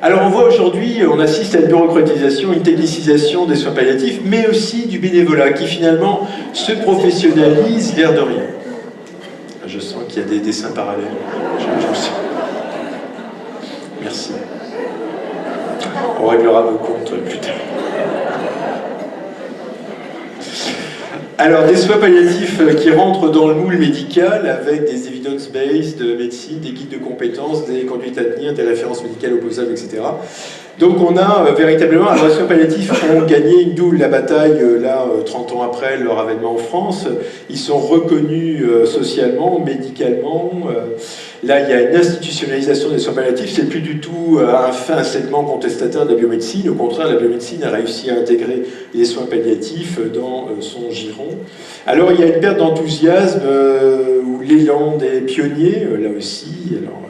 Alors on voit aujourd'hui, on assiste à une bureaucratisation, une technicisation des soins palliatifs, mais aussi du bénévolat, qui finalement se professionnalise l'air de rien. Je sens qu'il y a des dessins parallèles. Je le sens. Merci. On réglera vos comptes plus tard. Alors, des soins palliatifs qui rentrent dans le moule médical avec des evidence-based médecine, des guides de compétences, des conduites à tenir, des références médicales opposables, etc. Donc on a véritablement, alors les soins palliatifs ont gagné une double la bataille, là, 30 ans après leur avènement en France. Ils sont reconnus socialement, médicalement. Là, il y a une institutionnalisation des soins palliatifs. C'est plus du tout un segment contestataire de la biomédecine. Au contraire, la biomédecine a réussi à intégrer les soins palliatifs dans son giron. Alors, il y a une perte d'enthousiasme ou l'élan des pionniers, là aussi. Alors,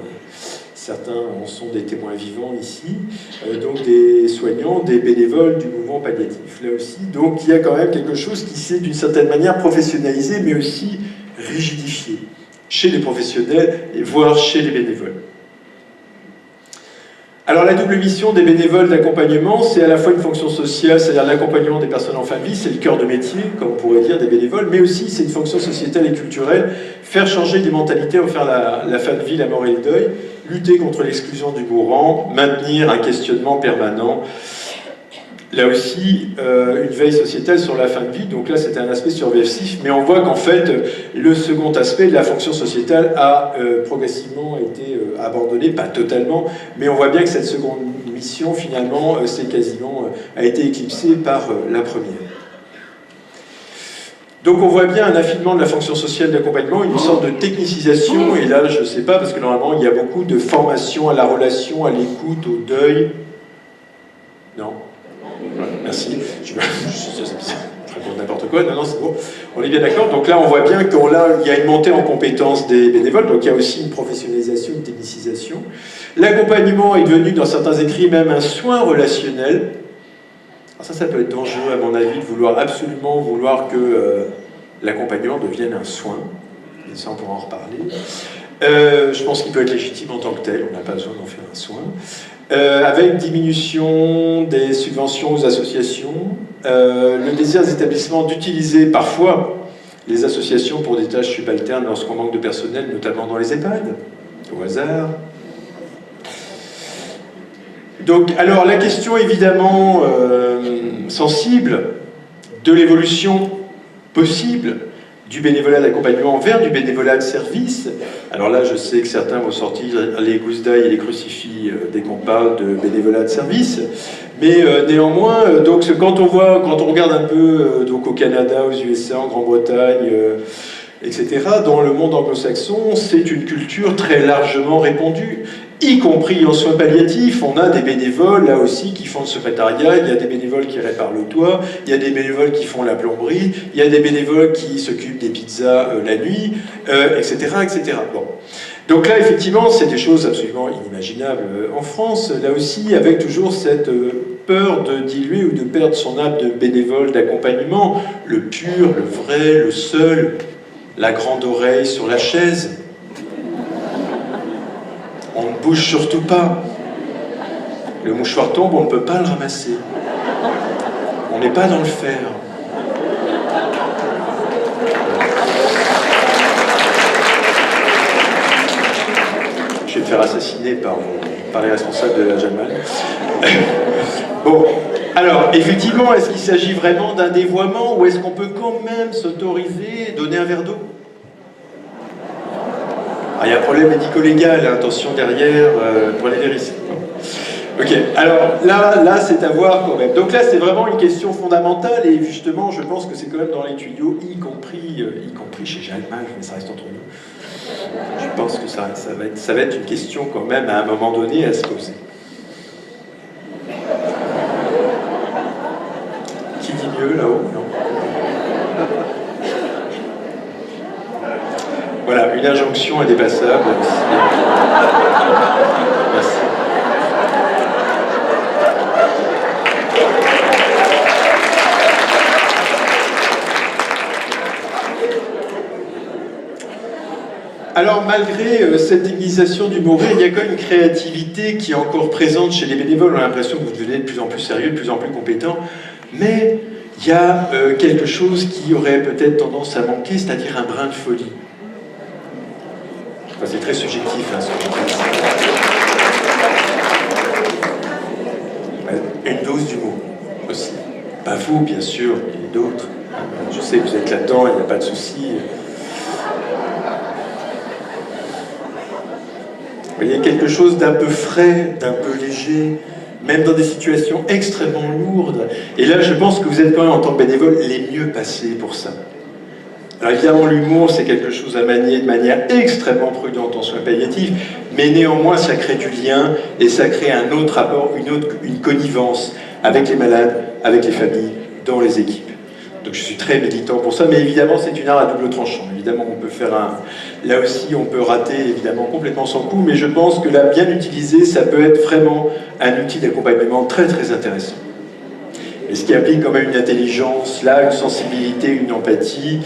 certains en sont des témoins vivants ici, donc des soignants, des bénévoles du mouvement palliatif, là aussi. Donc il y a quand même quelque chose qui s'est d'une certaine manière professionnalisé, mais aussi rigidifié, chez les professionnels, et voire chez les bénévoles. Alors la double mission des bénévoles d'accompagnement, c'est à la fois une fonction sociale, c'est-à-dire l'accompagnement des personnes en fin de vie, c'est le cœur de métier, comme on pourrait dire, des bénévoles, mais aussi c'est une fonction sociétale et culturelle, faire changer des mentalités, faire la fin de vie, la mort et le deuil, lutter contre l'exclusion du mourant, maintenir un questionnement permanent. Là aussi, une veille sociétale sur la fin de vie, donc là c'était un aspect survivif, mais on voit qu'en fait, le second aspect de la fonction sociétale a progressivement été abandonné, pas totalement, mais on voit bien que cette seconde mission, finalement, a été éclipsée par la première. Donc on voit bien un affinement de la fonction sociale d'accompagnement, une sorte de technicisation, et là je ne sais pas, parce que normalement il y a beaucoup de formation à la relation, à l'écoute, au deuil. Non ? Merci. Je raconte n'importe quoi. Non, c'est bon. On est bien d'accord. Donc là, on voit bien qu'il y a une montée en compétences des bénévoles. Donc il y a aussi une professionnalisation, une technicisation. L'accompagnement est devenu, dans certains écrits, même un soin relationnel. Alors ça peut être dangereux, à mon avis, de vouloir absolument que l'accompagnement devienne un soin. Et ça, on pourra en reparler. Je pense qu'il peut être légitime en tant que tel. On n'a pas besoin d'en faire un soin. Avec diminution des subventions aux associations, le désir des établissements d'utiliser parfois les associations pour des tâches subalternes lorsqu'on manque de personnel, notamment dans les EHPAD, au hasard. Donc, alors la question évidemment sensible de l'évolution possible du bénévolat d'accompagnement vers du bénévolat de service. Alors là, je sais que certains vont sortir les gousses d'ail et les crucifix dès qu'on parle de bénévolat de service, mais néanmoins, donc quand on regarde un peu donc au Canada, aux USA, en Grande-Bretagne, etc., dans le monde anglo-saxon, c'est une culture très largement répandue, y compris en soins palliatifs. On a des bénévoles, là aussi, qui font le secrétariat, il y a des bénévoles qui réparent le toit, il y a des bénévoles qui font la plomberie, il y a des bénévoles qui s'occupent des pizzas la nuit, etc., etc. Bon. Donc là, effectivement, c'est des choses absolument inimaginables en France, là aussi, avec toujours cette peur de diluer ou de perdre son âme de bénévole d'accompagnement, le pur, le vrai, le seul, la grande oreille sur la chaise. On ne bouge surtout pas. Le mouchoir tombe, on ne peut pas le ramasser. On n'est pas dans le fer. Je vais me faire assassiner par les responsables de la Jalmal. Bon, alors, effectivement, est-ce qu'il s'agit vraiment d'un dévoiement ou est-ce qu'on peut quand même s'autoriser et donner un verre d'eau ? Il y a un problème médico-légal, attention derrière, prenez des risques. Ok, alors là c'est à voir quand même. Donc là c'est vraiment une question fondamentale et justement je pense que c'est quand même dans les tuyaux, y compris chez Jalmage, mais ça reste entre nous. Je pense que ça va être une question quand même à un moment donné à se poser. Qui dit mieux là-haut? Non. Voilà, une injonction indépassable. Merci. Alors malgré cette déguisation du mot rire, il y a quand même une créativité qui est encore présente chez les bénévoles. On a l'impression que vous devenez de plus en plus sérieux, de plus en plus compétent, mais il y a quelque chose qui aurait peut-être tendance à manquer, c'est-à-dire un brin de folie. Enfin, c'est très subjectif, hein, ce que je dis. Une dose d'humour aussi. Pas vous, bien sûr, mais d'autres. Je sais que vous êtes là-dedans, il n'y a pas de souci. Vous voyez, quelque chose d'un peu frais, d'un peu léger, même dans des situations extrêmement lourdes. Et là, je pense que vous êtes quand même, en tant que bénévole, les mieux passés pour ça. Alors évidemment, l'humour, c'est quelque chose à manier de manière extrêmement prudente en soins palliatifs, mais néanmoins, ça crée du lien et ça crée un autre rapport, une connivence avec les malades, avec les familles, dans les équipes. Donc je suis très militant pour ça, mais évidemment, c'est une arme à double tranchant. Évidemment, on peut faire là aussi, on peut rater évidemment complètement son coup, mais je pense que là, bien utilisé, ça peut être vraiment un outil d'accompagnement très très intéressant. Et ce qui implique quand même une intelligence, là, une sensibilité, une empathie,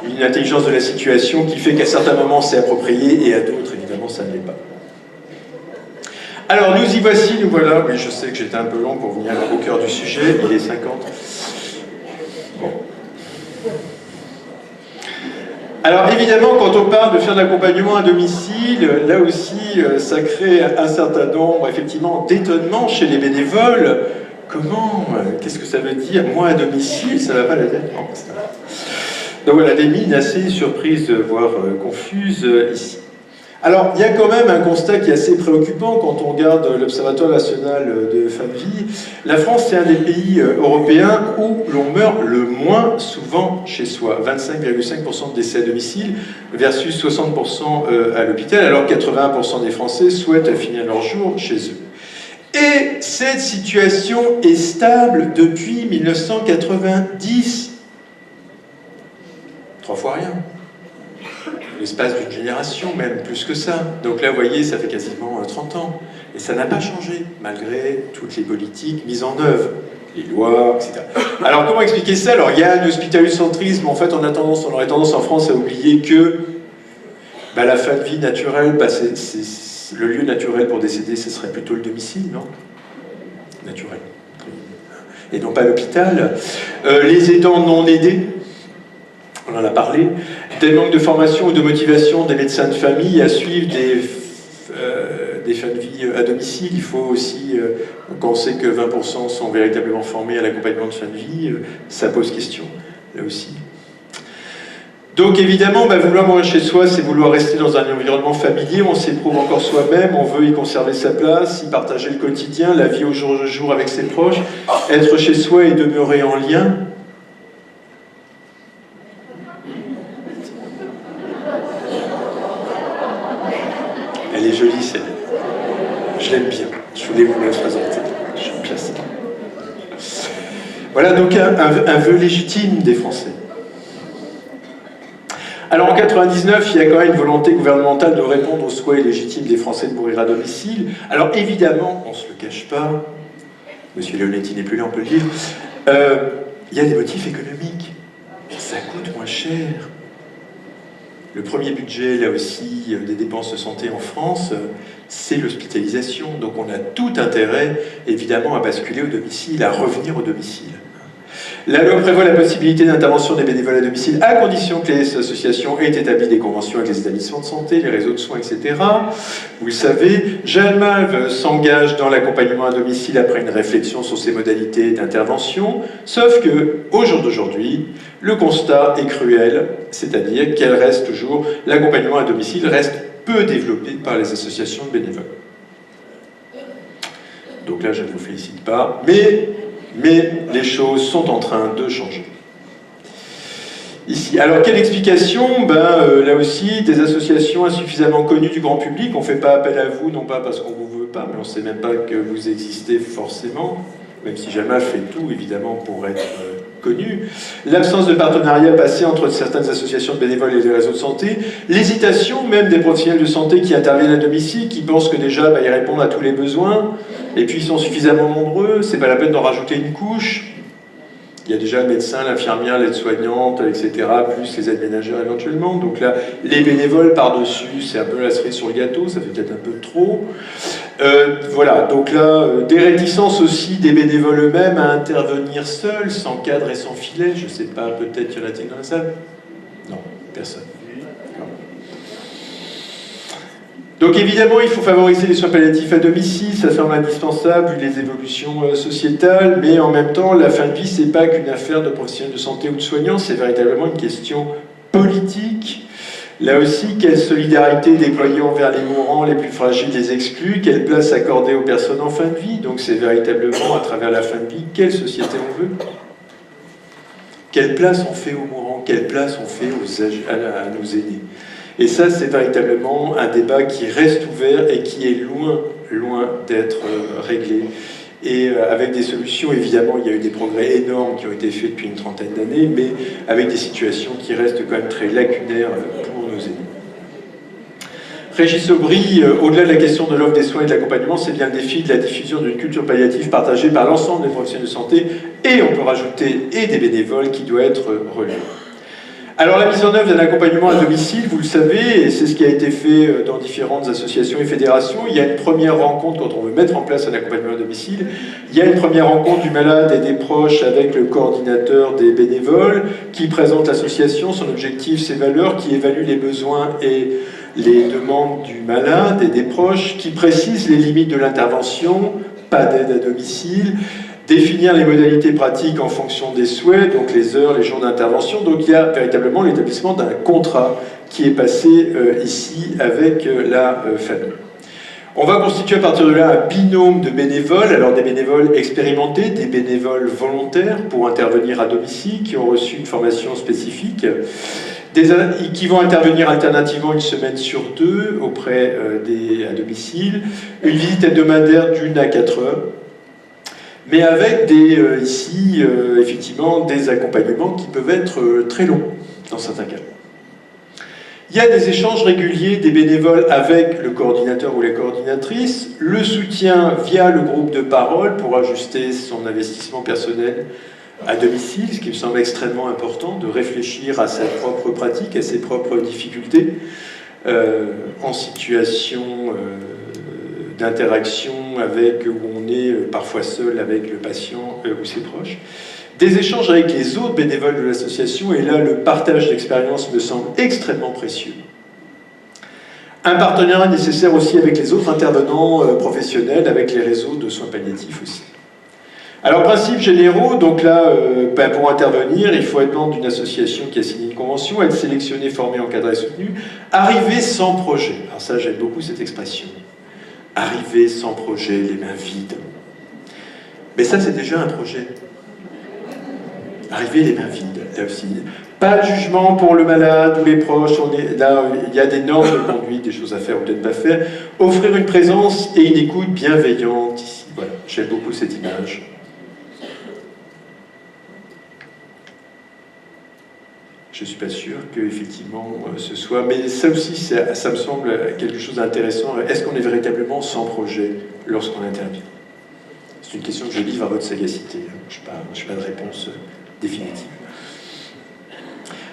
une intelligence de la situation qui fait qu'à certains moments c'est approprié et à d'autres, évidemment, ça ne l'est pas. Alors, nous y voici, nous voilà. Oui, je sais que j'étais un peu long pour venir au cœur du sujet, il est 50. Bon. Alors, évidemment, quand on parle de faire de l'accompagnement à domicile, là aussi, ça crée un certain nombre, effectivement, d'étonnements chez les bénévoles. Comment? Qu'est-ce que ça veut dire? Moi, à domicile, ça va pas la tête? Non, ça va. Donc voilà, des mines assez surprises, voire confuses ici. Alors, il y a quand même un constat qui est assez préoccupant quand on regarde l'Observatoire national de fin de vie. La France, c'est un des pays européens où l'on meurt le moins souvent chez soi. 25,5% de décès à domicile versus 60% à l'hôpital, alors 81% des Français souhaitent finir leur jour chez eux. Et cette situation est stable depuis 1990. 3 fois rien. L'espace d'une génération, même plus que ça. Donc là, vous voyez, ça fait quasiment 30 ans. Et ça n'a pas changé, malgré toutes les politiques mises en œuvre, les lois, etc. Alors, comment expliquer ça? Alors, il y a un hospitalo-centrisme. En fait, on aurait tendance en France à oublier que la fin de vie naturelle, le lieu naturel pour décéder, ce serait plutôt le domicile, non? Naturel. Et non pas l'hôpital. Les aidants non aidés, on en a parlé, des manques de formation ou de motivation des médecins de famille à suivre des fins de vie à domicile. Il faut aussi, quand on sait que 20% sont véritablement formés à l'accompagnement de fin de vie, ça pose question, là aussi. Donc évidemment, vouloir mourir chez soi, c'est vouloir rester dans un environnement familier, on s'éprouve encore soi-même, on veut y conserver sa place, y partager le quotidien, la vie au jour le jour avec ses proches, être chez soi et demeurer en lien. Elle est jolie, celle-là. Je l'aime bien. Je voulais vous la présenter. J'aime bien ça. Voilà donc un vœu légitime des Français. Alors en 1999, il y a quand même une volonté gouvernementale de répondre aux souhaits légitimes des Français de mourir à domicile. Alors évidemment, on ne se le cache pas, Monsieur Leonetti n'est plus là, on peut le dire, il y a des motifs économiques. Ça coûte moins cher. Le premier budget, là aussi, des dépenses de santé en France, c'est l'hospitalisation. Donc on a tout intérêt, évidemment, à basculer au domicile, à revenir au domicile. La loi prévoit la possibilité d'intervention des bénévoles à domicile à condition que les associations aient établi des conventions avec les établissements de santé, les réseaux de soins, etc. Vous le savez, Jalmave s'engage dans l'accompagnement à domicile après une réflexion sur ses modalités d'intervention, sauf que, au jour d'aujourd'hui, le constat est cruel, c'est-à-dire qu'elle reste toujours, l'accompagnement à domicile reste peu développé par les associations de bénévoles. Donc là, je ne vous félicite pas. Mais les choses sont en train de changer. Ici. Alors, quelle explication? Là aussi, des associations insuffisamment connues du grand public. On ne fait pas appel à vous, non pas parce qu'on ne vous veut pas, mais on ne sait même pas que vous existez forcément, même si Jalmaf fait tout, évidemment, pour être connu. L'absence de partenariat passé entre certaines associations de bénévoles et les réseaux de santé. L'hésitation même des professionnels de santé qui interviennent à domicile, qui pensent que déjà, ils répondent à tous les besoins, et puis ils sont suffisamment nombreux, c'est pas la peine d'en rajouter une couche. Il y a déjà le médecin, l'infirmière, l'aide-soignante, etc., plus les aides ménagères éventuellement. Donc là, les bénévoles par-dessus, c'est un peu la cerise sur le gâteau, ça fait peut-être un peu trop. Voilà, donc là, des réticences aussi des bénévoles eux-mêmes à intervenir seuls, sans cadre et sans filet. Je ne sais pas, peut-être y en a-t-il dans la salle? Non, personne. Donc évidemment, il faut favoriser les soins palliatifs à domicile, ça semble indispensable vu les évolutions sociétales, mais en même temps, la fin de vie, c'est pas qu'une affaire de professionnels de santé ou de soignants, c'est véritablement une question politique. Là aussi, quelle solidarité déployer envers les mourants, les plus fragiles, les exclus, quelle place accorder aux personnes en fin de vie, donc c'est véritablement, à travers la fin de vie, quelle société on veut. Quelle place on fait aux mourants, quelle place on fait à nos aînés. Et ça, c'est véritablement un débat qui reste ouvert et qui est loin d'être réglé. Et avec des solutions, évidemment, il y a eu des progrès énormes qui ont été faits depuis une trentaine d'années, mais avec des situations qui restent quand même très lacunaires pour nos aînés. Régis Aubry, au-delà de la question de l'offre des soins et de l'accompagnement, c'est bien le défi de la diffusion d'une culture palliative partagée par l'ensemble des professionnels de santé, et on peut rajouter, et des bénévoles, qui doit être relevée. Alors la mise en œuvre d'un accompagnement à domicile, vous le savez, et c'est ce qui a été fait dans différentes associations et fédérations, il y a une première rencontre quand on veut mettre en place un accompagnement à domicile, il y a une première rencontre du malade et des proches avec le coordinateur des bénévoles qui présente l'association, son objectif, ses valeurs, qui évalue les besoins et les demandes du malade et des proches, qui précise les limites de l'intervention, pas d'aide à domicile, définir les modalités pratiques en fonction des souhaits, donc les heures, les jours d'intervention. Donc il y a véritablement l'établissement d'un contrat qui est passé ici avec la famille. On va constituer à partir de là un binôme de bénévoles, alors des bénévoles expérimentés, des bénévoles volontaires pour intervenir à domicile, qui ont reçu une formation spécifique, qui vont intervenir alternativement une semaine sur deux auprès à domicile, une visite hebdomadaire d'1 à 4 heures, mais avec effectivement des accompagnements qui peuvent être très longs dans certains cas. Il y a des échanges réguliers des bénévoles avec le coordinateur ou la coordinatrice, le soutien via le groupe de parole pour ajuster son investissement personnel à domicile, ce qui me semble extrêmement important, de réfléchir à sa propre pratique, à ses propres difficultés en situation d'interaction où on est parfois seul avec le patient ou ses proches. Des échanges avec les autres bénévoles de l'association, et là le partage d'expérience me semble extrêmement précieux. Un partenariat nécessaire aussi avec les autres intervenants professionnels, avec les réseaux de soins palliatifs aussi. Alors, principes généraux, donc là, pour intervenir, il faut être membre d'une association qui a signé une convention, être sélectionné, formé, encadré, soutenu, arriver sans projet. Alors ça, j'aime beaucoup cette expression. Arriver sans projet, les mains vides. Mais ça, c'est déjà un projet. Arriver les mains vides, là aussi. Pas de jugement pour le malade ou les proches. Là, il y a des normes de conduite, des choses à faire ou peut-être pas faire. Offrir une présence et une écoute bienveillante ici. Voilà, j'aime beaucoup cette image. Je ne suis pas sûr qu'effectivement ce soit... Mais ça aussi, ça me semble quelque chose d'intéressant. Est-ce qu'on est véritablement sans projet lorsqu'on intervient? C'est une question que je livre à votre sagacité. Je n'ai pas de réponse définitive.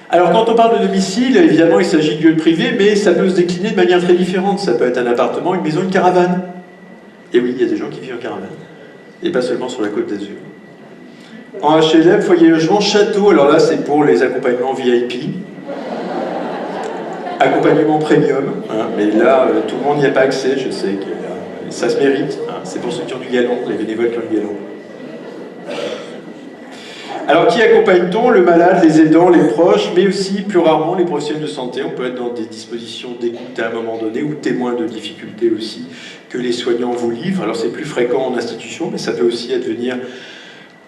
Alors, quand on parle de domicile, évidemment, il s'agit de lieux privés, mais ça peut se décliner de manière très différente. Ça peut être un appartement, une maison, une caravane. Et oui, il y a des gens qui vivent en caravane. Et pas seulement sur la Côte d'Azur. En HLM, foyer logement, château, alors là c'est pour les accompagnements VIP. Accompagnement premium, hein, mais là tout le monde n'y a pas accès, je sais que ça se mérite. Hein, c'est pour ceux qui ont du galon, les bénévoles qui ont du galon. Alors, qui accompagne-t-on? Le malade, les aidants, les proches, mais aussi, plus rarement, les professionnels de santé. On peut être dans des dispositions d'écoute à un moment donné, ou témoins de difficultés aussi, que les soignants vous livrent. Alors, c'est plus fréquent en institution, mais ça peut aussi advenir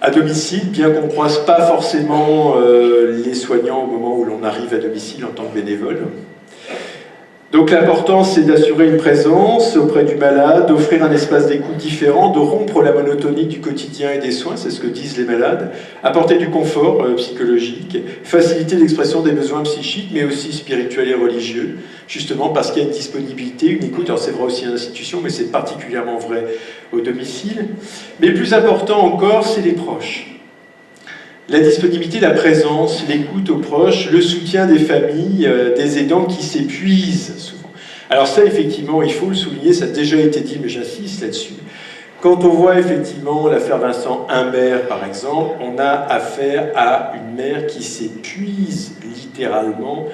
à domicile, bien qu'on ne croise pas forcément les soignants au moment où l'on arrive à domicile en tant que bénévole. Donc l'important, c'est d'assurer une présence auprès du malade, d'offrir un espace d'écoute différent, de rompre la monotonie du quotidien et des soins, c'est ce que disent les malades, apporter du confort psychologique, faciliter l'expression des besoins psychiques, mais aussi spirituels et religieux, justement parce qu'il y a une disponibilité, une écoute. Alors c'est vrai aussi en institution, mais c'est particulièrement vrai au domicile. Mais plus important encore, c'est les proches. La disponibilité, la présence, l'écoute aux proches, le soutien des familles, des aidants qui s'épuisent souvent. Alors ça, effectivement, il faut le souligner, ça a déjà été dit, mais j'insiste là-dessus. Quand on voit effectivement l'affaire Vincent Humbert, par exemple, on a affaire à une mère qui s'épuise littéralement,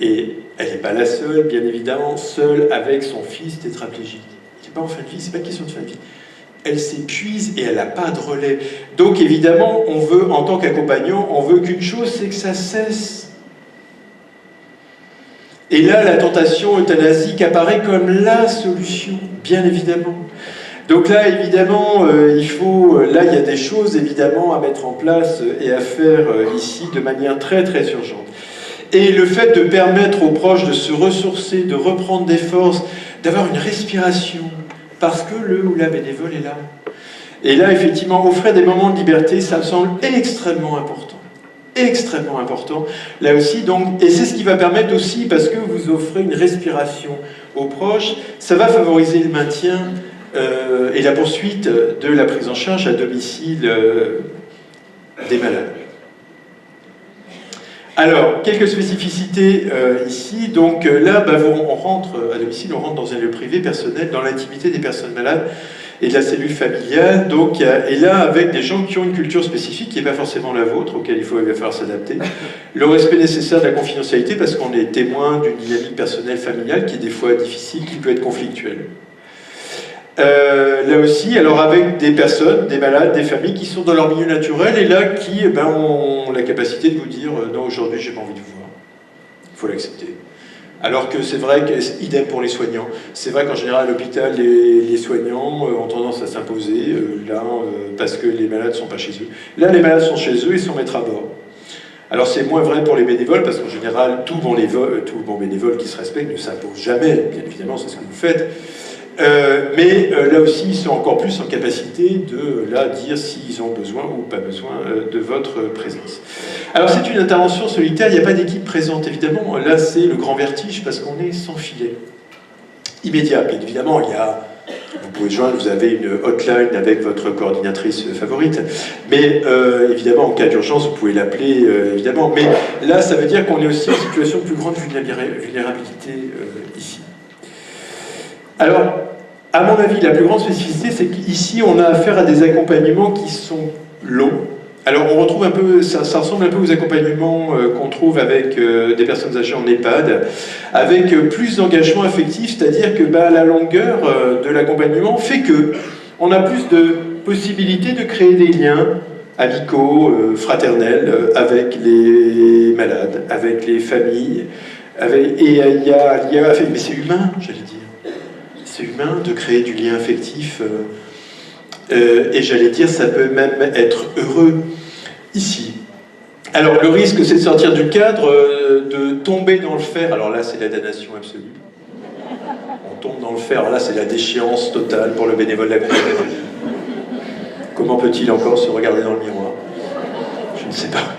et elle n'est pas la seule, bien évidemment, seule avec son fils tétraplégique. Il n'est pas en fin de vie, c'est pas une question de fin de vie. Elle s'épuise et elle n'a pas de relais. Donc évidemment, on veut, en tant qu'accompagnant, on veut qu'une chose, c'est que ça cesse. Et là, la tentation euthanasique apparaît comme la solution, bien évidemment. Donc là, évidemment, il y a des choses, évidemment, à mettre en place et à faire ici de manière très, très urgente. Et le fait de permettre aux proches de se ressourcer, de reprendre des forces, d'avoir une respiration, parce que le ou la bénévole est là. Et là, effectivement, offrir des moments de liberté, ça me semble extrêmement important. Extrêmement important. Là aussi, donc, et c'est ce qui va permettre aussi, parce que vous offrez une respiration aux proches, ça va favoriser le maintien et la poursuite de la prise en charge à domicile des malades. Alors, quelques spécificités ici. Donc là, on rentre à domicile, on rentre dans un lieu privé, personnel, dans l'intimité des personnes malades et de la cellule familiale. Donc, et là, avec des gens qui ont une culture spécifique qui n'est pas forcément la vôtre, auquel il va falloir s'adapter. Le respect nécessaire de la confidentialité, parce qu'on est témoin d'une dynamique personnelle familiale qui est des fois difficile, qui peut être conflictuelle. Là aussi, alors avec des personnes, des malades, des familles qui sont dans leur milieu naturel et là qui ont la capacité de vous dire non, aujourd'hui j'ai pas envie de vous voir. Il faut l'accepter. Alors que c'est vrai que, idem pour les soignants, c'est vrai qu'en général à l'hôpital, les soignants ont tendance à s'imposer parce que les malades ne sont pas chez eux. Là, les malades sont chez eux et sont mettre à bord. Alors c'est moins vrai pour les bénévoles parce qu'en général, tout bon bénévole qui se respecte ne s'impose jamais, bien évidemment, c'est ce que vous faites. Mais là aussi, ils sont encore plus en capacité de dire s'ils ont besoin ou pas besoin de votre présence. Alors c'est une intervention solitaire, il n'y a pas d'équipe présente évidemment. Là c'est le grand vertige parce qu'on est sans filet. Immédiat, bien évidemment, vous pouvez joindre, vous avez une hotline avec votre coordinatrice favorite, mais évidemment en cas d'urgence vous pouvez l'appeler évidemment. Mais là ça veut dire qu'on est aussi en situation de plus grande vulnérabilité ici. Alors, à mon avis, la plus grande spécificité, c'est qu'ici, on a affaire à des accompagnements qui sont longs. Alors, on retrouve un peu, ça ressemble un peu aux accompagnements qu'on trouve avec des personnes âgées en EHPAD, avec plus d'engagement affectif, c'est-à-dire que la longueur de l'accompagnement fait que on a plus de possibilités de créer des liens amicaux, fraternels, avec les malades, avec les familles, mais c'est humain, j'allais dire. C'est humain de créer du lien affectif et j'allais dire ça peut même être heureux ici. Alors le risque c'est de sortir du cadre, de tomber dans le fer, alors là c'est la damnation absolue. On tombe dans le fer, alors là c'est la déchéance totale pour le bénévole d'accompagnement. Comment peut-il encore se regarder dans le miroir? Je ne sais pas.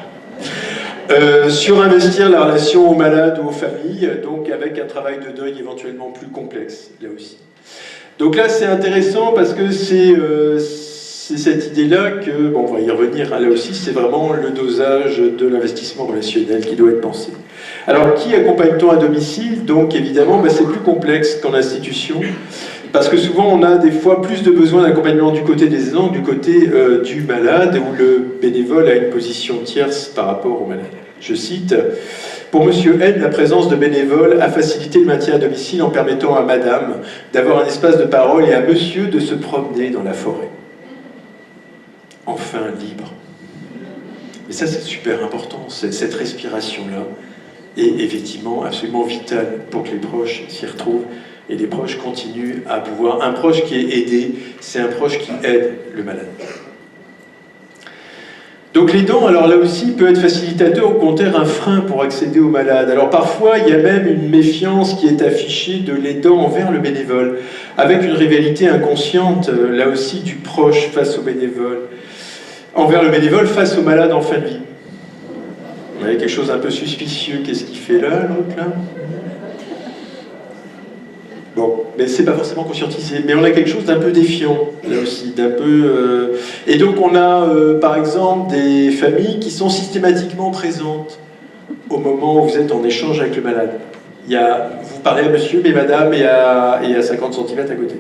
Surinvestir la relation aux malades ou aux familles, donc avec un travail de deuil éventuellement plus complexe, là aussi. Donc là, c'est intéressant parce que c'est cette idée-là que, on va y revenir, là aussi, c'est vraiment le dosage de l'investissement relationnel qui doit être pensé. Alors, qui accompagne-t-on à domicile? Donc, évidemment, c'est plus complexe qu'en institution, parce que souvent, on a des fois plus de besoins d'accompagnement du côté des aidants que du côté du malade, où le bénévole a une position tierce par rapport au malade. Je cite, « Pour Monsieur N, la présence de bénévoles a facilité le maintien à domicile en permettant à Madame d'avoir un espace de parole et à Monsieur de se promener dans la forêt. Enfin libre. » Et ça, c'est super important, cette respiration-là est effectivement absolument vitale pour que les proches s'y retrouvent et les proches continuent à pouvoir... Un proche qui est aidé, c'est un proche qui aide le malade. Donc l'aidant, alors là aussi, peut être facilitateur, au contraire un frein pour accéder au malade. Alors parfois, il y a même une méfiance qui est affichée de l'aidant envers le bénévole, avec une rivalité inconsciente, là aussi, du proche face au bénévole, envers le bénévole face au malade en fin de vie. Vous voyez, quelque chose un peu suspicieux, qu'est-ce qu'il fait là, l'autre, là ? Bon, mais c'est pas forcément conscientisé, mais on a quelque chose d'un peu défiant, là aussi, d'un peu... Et donc on a, par exemple, des familles qui sont systématiquement présentes au moment où vous êtes en échange avec le malade. Vous parlez à monsieur, mais madame est à 50 cm à côté.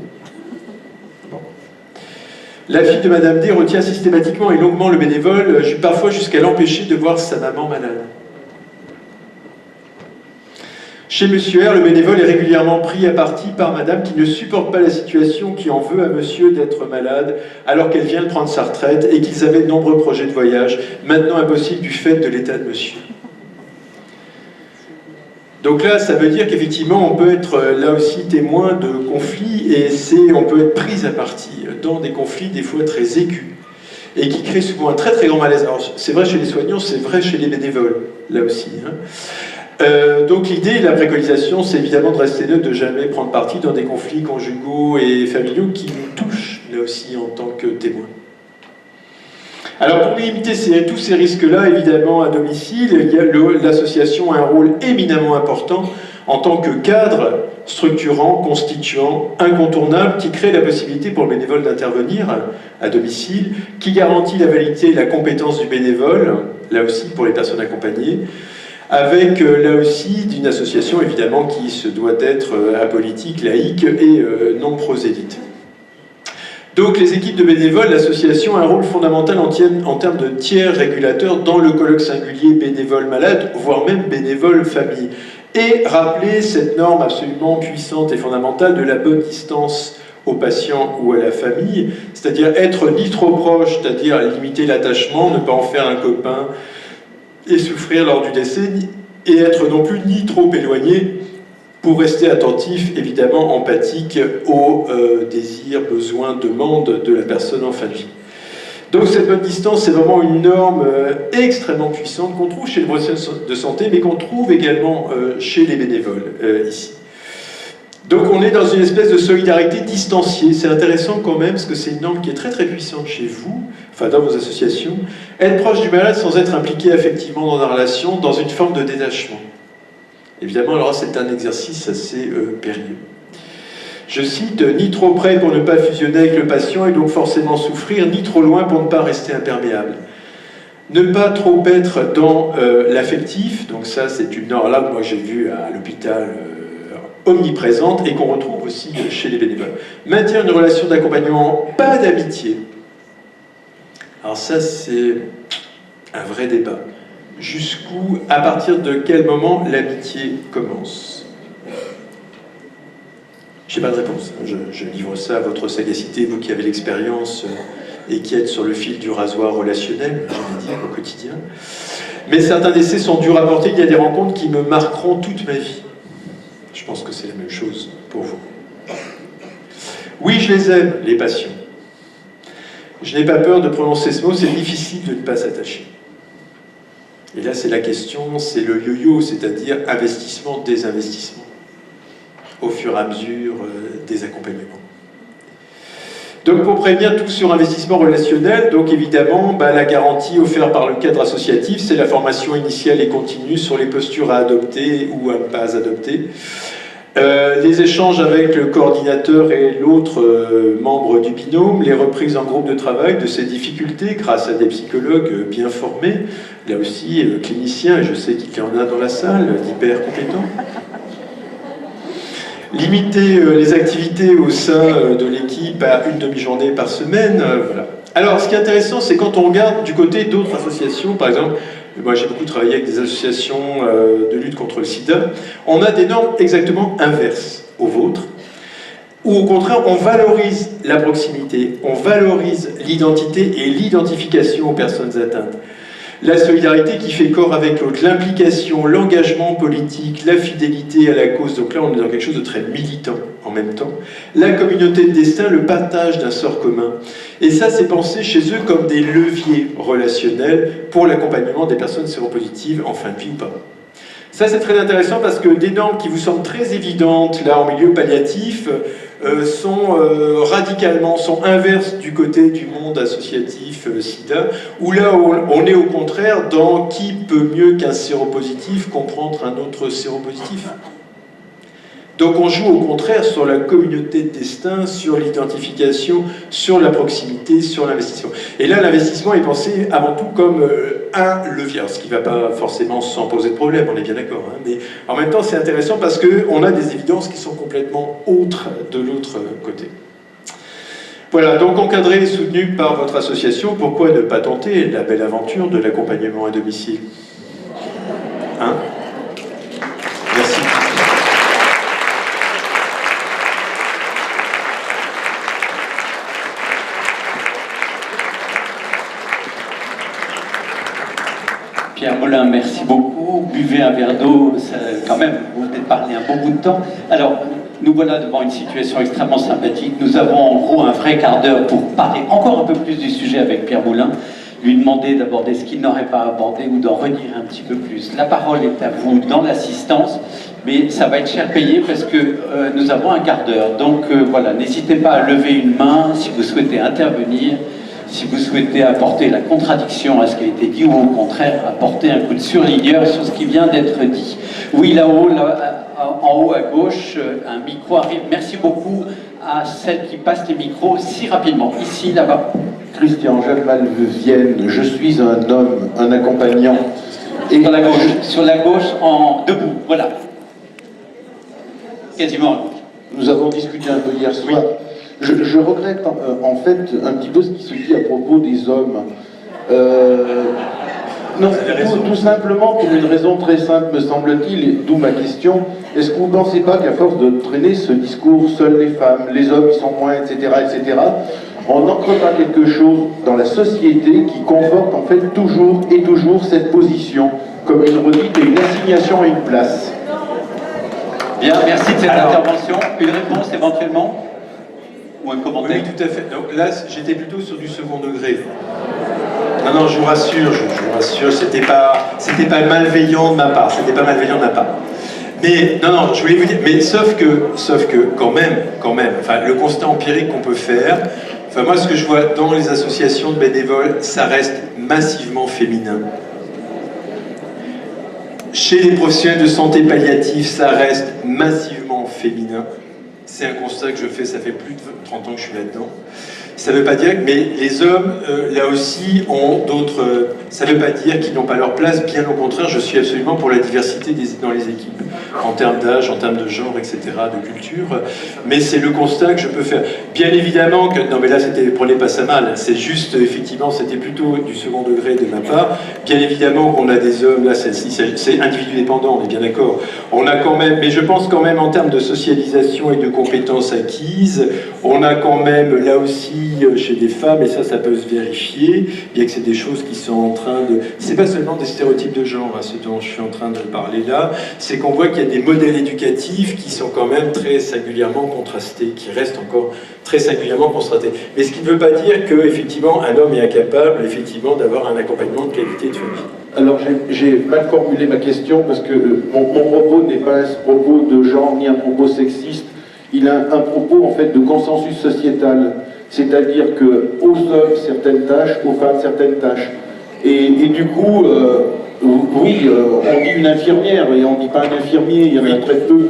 Bon. La fille de madame D retient systématiquement et longuement le bénévole, parfois jusqu'à l'empêcher de voir sa maman malade. Chez Monsieur R, le bénévole est régulièrement pris à partie par Madame qui ne supporte pas la situation, qui en veut à Monsieur d'être malade alors qu'elle vient de prendre sa retraite et qu'ils avaient de nombreux projets de voyage, maintenant impossibles du fait de l'état de Monsieur. Donc là, ça veut dire qu'effectivement, on peut être là aussi témoin de conflits et on peut être pris à partie dans des conflits des fois très aigus et qui créent souvent un très très grand malaise. Alors c'est vrai chez les soignants, c'est vrai chez les bénévoles, là aussi. Donc l'idée, la préconisation, c'est évidemment de rester neutre, de jamais prendre parti dans des conflits conjugaux et familiaux qui nous touchent, là aussi, en tant que témoins. Alors pour limiter tous ces risques-là, évidemment, à domicile, l'association a un rôle éminemment important en tant que cadre structurant, constituant, incontournable, qui crée la possibilité pour le bénévole d'intervenir à domicile, qui garantit la validité et la compétence du bénévole, là aussi pour les personnes accompagnées, avec là aussi d'une association évidemment qui se doit d'être apolitique, laïque et non prosélyte. Donc les équipes de bénévoles, l'association a un rôle fondamental en termes de tiers régulateurs dans le colloque singulier bénévole-malade, voire même bénévole-famille. Et rappeler cette norme absolument puissante et fondamentale de la bonne distance au patient ou à la famille, c'est-à-dire être ni trop proche, c'est-à-dire limiter l'attachement, ne pas en faire un copain, et souffrir lors du décès, et être non plus ni trop éloigné pour rester attentif, évidemment empathique aux désirs, besoins, demandes de la personne en fin de vie. Donc cette bonne distance, c'est vraiment une norme extrêmement puissante qu'on trouve chez le professionnel de santé, mais qu'on trouve également chez les bénévoles ici. Donc on est dans une espèce de solidarité distanciée. C'est intéressant quand même, parce que c'est une norme qui est très très puissante chez vous, enfin dans vos associations. Être proche du malade sans être impliqué affectivement dans la relation, dans une forme de détachement. Évidemment, alors c'est un exercice assez périlleux. Je cite, « Ni trop près pour ne pas fusionner avec le patient et donc forcément souffrir, ni trop loin pour ne pas rester imperméable. » Ne pas trop être dans l'affectif, donc ça c'est une norme là que moi j'ai vue à l'hôpital omniprésente et qu'on retrouve aussi chez les bénévoles. Maintenir une relation d'accompagnement, pas d'amitié. Alors ça c'est un vrai débat. Jusqu'où, à partir de quel moment l'amitié commence? Je n'ai pas de réponse. Je livre ça à votre sagacité, vous qui avez l'expérience et qui êtes sur le fil du rasoir relationnel, j'allais dire, au quotidien. Mais certains décès sont durs à porter. Il y a des rencontres qui me marqueront toute ma vie. Je pense que c'est la même chose pour vous. Oui, je les aime, les patients. Je n'ai pas peur de prononcer ce mot, c'est difficile de ne pas s'attacher. Et là, c'est la question, c'est le yo-yo, c'est-à-dire investissement, désinvestissement, au fur et à mesure des accompagnements. Donc, pour prévenir tout sur investissement relationnel, donc évidemment, la garantie offerte par le cadre associatif, c'est la formation initiale et continue sur les postures à adopter ou à ne pas adopter. Les échanges avec le coordinateur et l'autre membre du binôme, les reprises en groupe de travail de ces difficultés grâce à des psychologues bien formés, là aussi cliniciens, et je sais qu'il y en a dans la salle, d'hyper compétents. Limiter les activités au sein de l'équipe à une demi-journée par semaine, voilà. Alors ce qui est intéressant, c'est quand on regarde du côté d'autres associations, par exemple, moi j'ai beaucoup travaillé avec des associations de lutte contre le sida, on a des normes exactement inverses aux vôtres, où au contraire on valorise la proximité, on valorise l'identité et l'identification aux personnes atteintes. La solidarité qui fait corps avec l'autre, l'implication, l'engagement politique, la fidélité à la cause. Donc là, on est dans quelque chose de très militant en même temps. La communauté de destin, le partage d'un sort commun. Et ça, c'est pensé chez eux comme des leviers relationnels pour l'accompagnement des personnes séropositives en fin de vie ou pas. Ça, c'est très intéressant parce que des normes qui vous semblent très évidentes, là, en milieu palliatif, sont radicalement, sont inverses du côté du monde associatif SIDA, où là, on est au contraire dans qui peut mieux qu'un séropositif comprendre un autre séropositif. Donc on joue au contraire sur la communauté de destin, sur l'identification, sur la proximité, sur l'investissement. Et là, l'investissement est pensé avant tout comme un levier, alors, ce qui ne va pas forcément sans poser de problème, on est bien d'accord, hein, mais en même temps c'est intéressant parce qu'on a des évidences qui sont complètement autres de l'autre côté. Voilà, donc encadré et soutenu par votre association, pourquoi ne pas tenter la belle aventure de l'accompagnement à domicile? Hein? Merci. Pierre Mollin, merci beaucoup. Buvez un verre d'eau, quand même, vous venez de parler un bon bout de temps. Alors, nous voilà devant une situation extrêmement sympathique. Nous avons en gros un vrai quart d'heure pour parler encore un peu plus du sujet avec Pierre Mollin, lui demander d'aborder ce qu'il n'aurait pas abordé ou d'en redire un petit peu plus. La parole est à vous dans l'assistance, mais ça va être cher payé parce que nous avons un quart d'heure. Donc voilà, n'hésitez pas à lever une main si vous souhaitez intervenir. Si vous souhaitez apporter la contradiction à ce qui a été dit ou au contraire apporter un coup de surligneur sur ce qui vient d'être dit. Oui, là-haut, là, en haut à gauche, un micro arrive. Merci beaucoup à celles qui passent les micros si rapidement. Ici, là-bas. Christian Jalmal-Vienne, je suis un homme, un accompagnant. Et sur la gauche, en debout, voilà. Quasiment. Nous avons discuté un peu hier soir. Oui. Je regrette en fait un petit peu ce qui se dit à propos des hommes. Non, tout simplement pour une raison très simple, me semble-t-il, et d'où ma question. Est-ce que vous ne pensez pas qu'à force de traîner ce discours, seules les femmes, les hommes ils sont moins, etc., on n'ancre pas quelque chose dans la société qui conforte en fait toujours cette position, comme une redite et une assignation à une place? Bien, merci de cette intervention. Une réponse éventuellement? Ou un commentaire? Oui, tout à fait. Donc là, j'étais plutôt sur du second degré. Non, je vous rassure, c'était pas malveillant de ma part, Mais, non, je voulais vous dire, mais sauf que quand même, enfin, le constat empirique qu'on peut faire, enfin, moi, ce que je vois dans les associations de bénévoles, ça reste massivement féminin. Chez les professionnels de santé palliative, ça reste massivement féminin. C'est un constat que je fais, ça fait plus de 30 ans que je suis là-dedans. Ça ne veut pas dire, mais les hommes, là aussi, ont d'autres... Ça ne veut pas dire qu'ils n'ont pas leur place, bien au contraire, je suis absolument pour la diversité dans les équipes, en termes d'âge, en termes de genre, etc., de culture, mais c'est le constat que je peux faire. Bien évidemment que... Non, mais là, prenez pas ça mal, c'est juste, effectivement, c'était plutôt du second degré de ma part. Bien évidemment qu'on a des hommes, là, c'est individu dépendant, on est bien d'accord. On a quand même, mais je pense quand même, en termes de socialisation et de compétences acquises, on a quand même, là aussi, chez des femmes, et ça peut se vérifier, bien que c'est des choses qui sont en train de... C'est pas seulement des stéréotypes de genre, ce dont je suis en train de parler là, c'est qu'on voit qu'il y a des modèles éducatifs qui sont quand même très singulièrement contrastés, qui restent encore très singulièrement contrastés. Mais ce qui ne veut pas dire qu'effectivement, un homme est incapable, effectivement, d'avoir un accompagnement de qualité de famille. Alors j'ai mal formulé ma question, parce que mon propos n'est pas un propos de genre, ni un propos sexiste, il a un propos, en fait, de consensus sociétal. C'est-à-dire qu'aux hommes, certaines tâches, aux femmes, certaines tâches. Et du coup, oui, on dit une infirmière, et on ne dit pas un infirmier, il y en a très peu.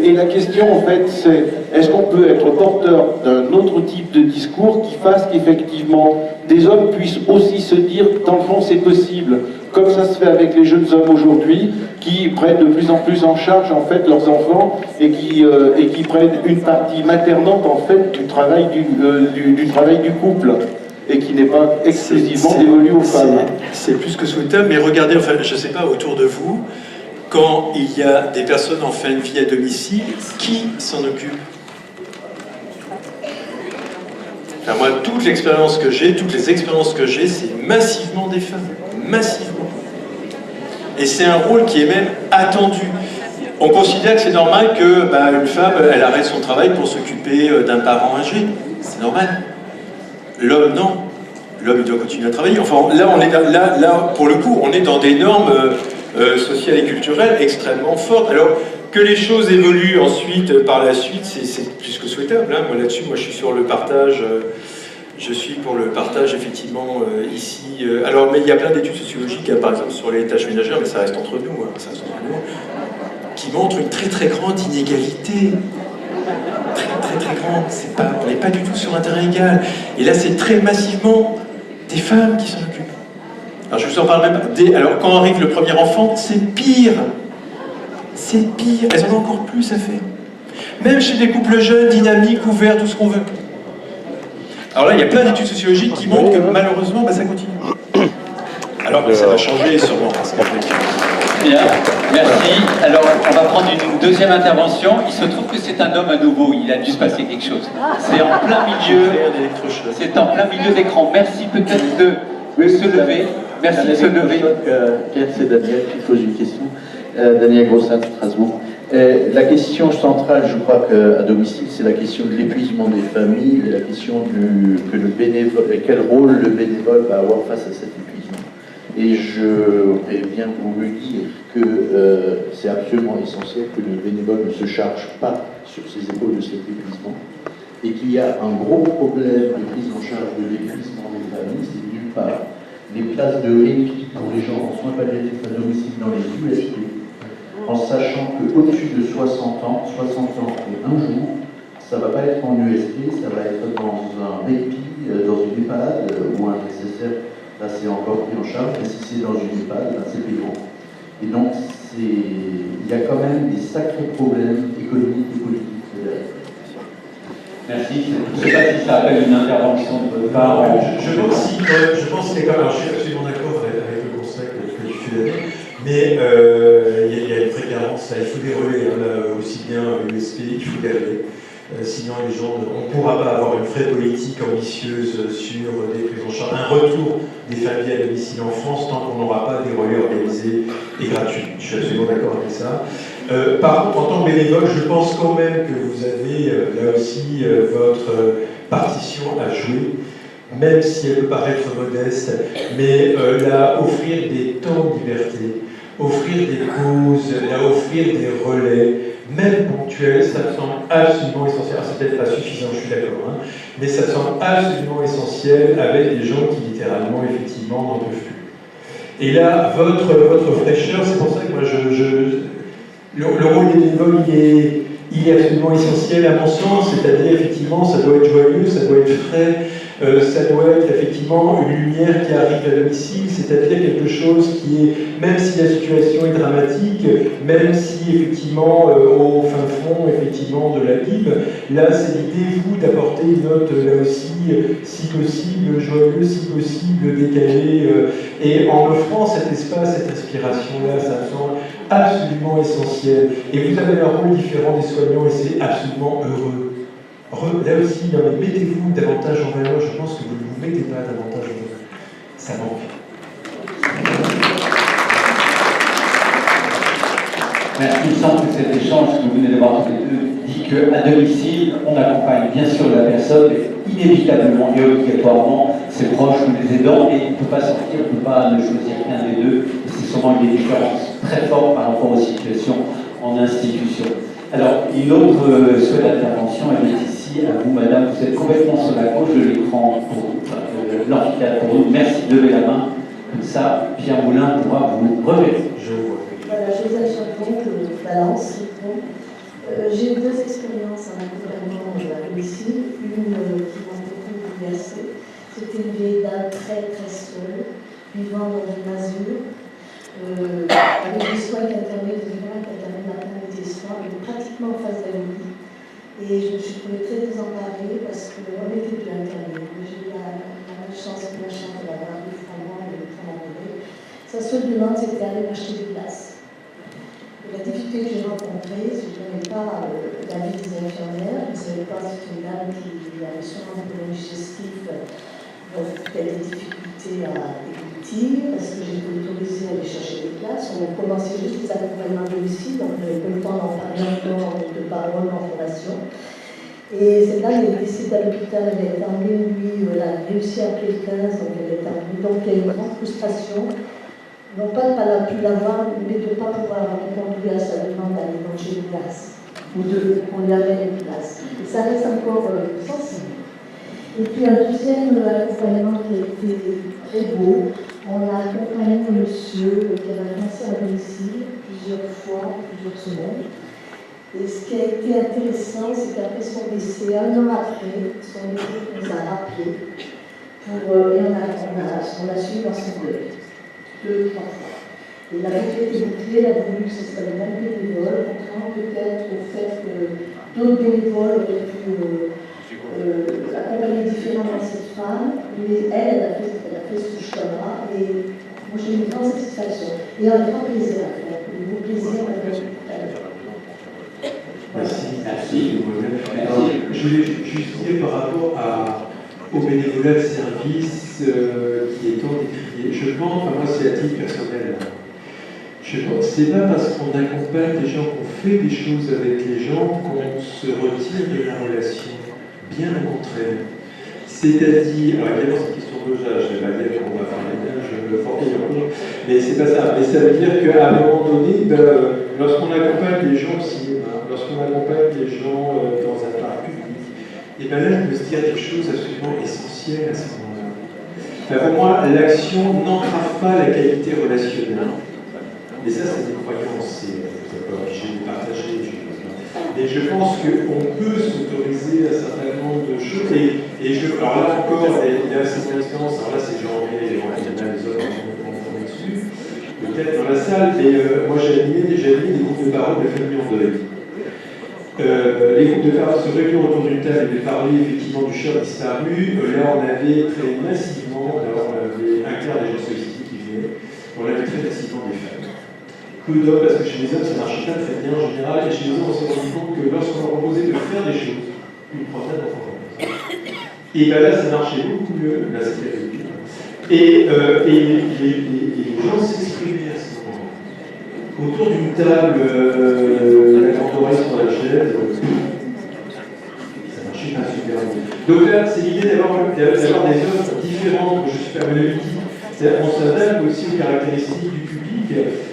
Et la question, en fait, c'est, est-ce qu'on peut être porteur d'un autre type de discours qui fasse qu'effectivement, des hommes puissent aussi se dire, dans le fond, c'est possible, comme ça se fait avec les jeunes hommes aujourd'hui, qui prennent de plus en plus en charge, en fait, leurs enfants, et qui prennent une partie maternante, en fait, du travail du couple, et qui n'est pas exclusivement dévolu aux femmes. C'est plus que souhaitable, mais regardez, enfin, je ne sais pas, autour de vous, quand il y a des personnes en fin de vie à domicile, qui s'en occupe? Enfin, moi, toutes les expériences que j'ai, c'est massivement des femmes. massivement. Et c'est un rôle qui est même attendu. On considère que c'est normal que une femme, elle arrête son travail pour s'occuper d'un parent âgé. C'est normal. L'homme, non. L'homme, il doit continuer à travailler. Enfin, là, pour le coup, on est dans des normes sociales et culturelles extrêmement fortes. Alors, que les choses évoluent ensuite, par la suite, c'est plus que souhaitable. Hein. Moi, là-dessus, je suis sur le partage. Je suis pour le partage, effectivement, ici. Alors, mais il y a plein d'études sociologiques, hein, par exemple, sur les tâches ménagères, mais ça reste entre nous, hein, ça reste entre nous, qui montrent une très très grande inégalité. Très très grande. On n'est pas du tout sur un terrain égal. Et là, c'est très massivement des femmes qui s'en occupent. Alors, je vous en parle même pas. Alors, quand arrive le premier enfant, c'est pire. C'est pire. Elles en ont encore plus à faire. Même chez des couples jeunes, dynamiques, ouverts, tout ce qu'on veut. Alors là, il y a plein d'études sociologiques qui montrent que malheureusement, ça continue. Alors que ça va changer sûrement. Bien, merci. Alors, on va prendre une deuxième intervention. Il se trouve que c'est un homme à nouveau. Il a dû se passer quelque chose. C'est en plein milieu. C'est en plein milieu d'écran. Merci peut-être de se lever. Merci de se lever. C'est Daniel qui pose une question. Daniel Grossin de Strasbourg. La question centrale, je crois qu'à domicile, c'est la question de l'épuisement des familles et la question que le bénévole, quel rôle le bénévole va avoir face à cet épuisement. Et je voudrais bien vous le dire que c'est absolument essentiel que le bénévole ne se charge pas sur ses épaules de cet épuisement et qu'il y a un gros problème de prise en charge de l'épuisement des familles, c'est d'une part les places de répit pour les gens en soins palliatifs à domicile dans les USP, en sachant qu'au-dessus de 60 ans et un jour, ça ne va pas être en USP, ça va être dans un répit, dans une EHPAD ou un nécessaire. Là, c'est encore pris en charge, mais si c'est dans une EHPAD, c'est payant. Et donc, il y a quand même des sacrés problèmes économiques et politiques derrière. Merci. Je ne sais pas si ça appelle une intervention de votre part. Je pense qu'il y a quand même, je suis absolument d'accord avec le constat que tu fais donner, mais il y a une vraie carence, là, il faut des relais, hein, là, aussi bien l'USP, il faut des relais. Sinon, les gens, on ne pourra pas avoir une vraie politique ambitieuse sur des prises en charge, un retour des familles à domicile en France tant qu'on n'aura pas des relais organisés et gratuits. Je suis absolument d'accord avec ça. Par contre, en tant que bénévole, je pense quand même que vous avez là aussi votre partition à jouer, même si elle peut paraître modeste, mais là, offrir des temps de liberté, offrir des pauses, là, offrir des relais, même ponctuels, ça me semble absolument essentiel. Alors, c'est peut-être pas suffisant, je suis d'accord, hein, mais ça me semble absolument essentiel avec des gens qui littéralement, effectivement, n'en peuvent plus. Et là, votre fraîcheur, c'est pour ça que moi, le rôle des bénévoles, il est absolument essentiel à mon sens, c'est-à-dire, effectivement, ça doit être joyeux, ça doit être frais, ça doit être effectivement une lumière qui arrive à domicile, c'est-à-dire quelque chose qui est, même si la situation est dramatique, même si effectivement au fin fond effectivement de la Bible, là c'est l'idée, vous, d'apporter une note là aussi, si possible joyeuse, si possible décalée, et en offrant cet espace, cette inspiration-là, ça me semble absolument essentiel. Et vous avez un rôle différent des soignants et c'est absolument heureux. Là aussi, non, mais mettez-vous davantage en valeur. Je pense que vous ne vous mettez pas davantage en valeur. Ça manque. Merci. Il semble que cet échange que vous venez d'avoir tous les deux dit qu'à domicile, on accompagne bien sûr la personne, mais inévitablement et obligatoirement ses proches ou les aidants, et on ne peut pas sortir, on ne peut pas ne choisir qu'un des deux. Et c'est sûrement des différences très fortes par rapport aux situations en institution. Alors, une autre souhait d'intervention, elle est ici, à vous, madame. Vous êtes complètement sur la gauche de l'écran pour l'amphithéâtre pour nous. Merci de lever la main. Comme ça, Pierre Moulin pourra vous relever. Voilà, Joseph Chapon, que Valence. J'ai eu deux expériences en accompagnement à domicile. Une qui m'a beaucoup bouleversée. C'était une vieille dame très très seule, vivant dans une masure, avec des soins qui alternaient de vivant, qui alternaient matin, midi et soir, mais pratiquement en face de la vie. Et je me suis trouvée très désemparée parce qu'on n'était plus internés. J'ai eu la chance et la chance de l'avoir vu vraiment et de très amoureux. Sa seule demande, c'était d'aller m'acheter des places. Et la difficulté que j'ai rencontrée, c'est que je n'avais pas la vie des infirmières, je ne savais pas si c'était une dame qui avait sûrement des problèmes digestifs Donc, il y a des difficultés à débuter, parce que j'ai été autorisée à aller chercher des places. On a commencé juste les accompagnements à domicile, donc on n'avait pas eu le temps d'en parler encore de parole en formation. Et cette dame est décédée à l'hôpital, elle a été emmenée, lui, elle a réussi à appeler le 15, donc elle est emmenée. Donc il y a une grande frustration, non pas de ne pas pu l'avoir, mais de ne pas pouvoir répondre à sa demande d'aller manger une place, ou qu'on lui amène une place. Et ça reste encore sensible. Et puis un deuxième accompagnement qui a été très beau, on a accompagné un monsieur qui avait un cancer à domicile plusieurs fois, plusieurs semaines. Et ce qui a été intéressant, c'est qu'après son décès, un an après, son équipe nous a rappelé et on a suivi dans son deuil, 2 ou 3 fois. Et la boucle était bouclée, elle a voulu que ce soit les mêmes bénévoles, contrairement peut-être au fait que d'autres bénévoles auraient pu accompagner différemment cette femme, mais elle a fait ce choix-là, et moi j'ai eu une grande satisfaction et un grand plaisir à faire, un beau plaisir à faire. Merci. Alors, je voulais juste dire par rapport au bénévolat de service qui est tant décrié. Je pense, enfin moi c'est à titre personnel, je pense c'est pas parce qu'on accompagne des gens, qu'on fait des choses avec les gens, qu'on se retire de la relation. Bien au contraire. C'est-à-dire, alors évidemment c'est une question de dosage, je ne vais pas dire qu'on va faire les ménages, je me force mais c'est pas ça. Mais ça veut dire qu'à un moment donné, lorsqu'on accompagne les gens au cinéma, lorsqu'on accompagne les gens dans un parc public, et bien là, il peut se dire des choses absolument essentielles à ce moment-là. Enfin, pour moi, l'action n'entrave pas la qualité relationnelle. Et ça, c'est des croyances, j'ai partagé. Et je pense qu'on peut s'autoriser un certain nombre de choses. Alors là encore, il y a certaines expériences, alors là c'est genré, il y en a les autres qui vont dessus, peut-être dans la salle, mais moi j'ai animé des groupes de parole de famille en deuil. Les groupes de parole se réunissent autour d'une table et de parler effectivement du cher disparu. Là on avait très massivement, alors on avait un quart des gens sollicités qui venaient, on avait très massivement des femmes. Peu d'hommes, parce que chez les hommes ça ne marchait pas très bien en général, et chez les hommes on s'est rendu compte que lorsqu'on leur proposait de faire des choses, une promenade d'enfants. Et bien là ça marchait beaucoup mieux, là c'était ridicule. Et les gens s'exprimaient à ce moment-là. Autour d'une table, la grande oreille sur la chaise, ça marchait pas super bien. Donc là c'est l'idée d'avoir des œuvres différentes, je suis permanentique. On s'adapte aussi aux caractéristiques du public,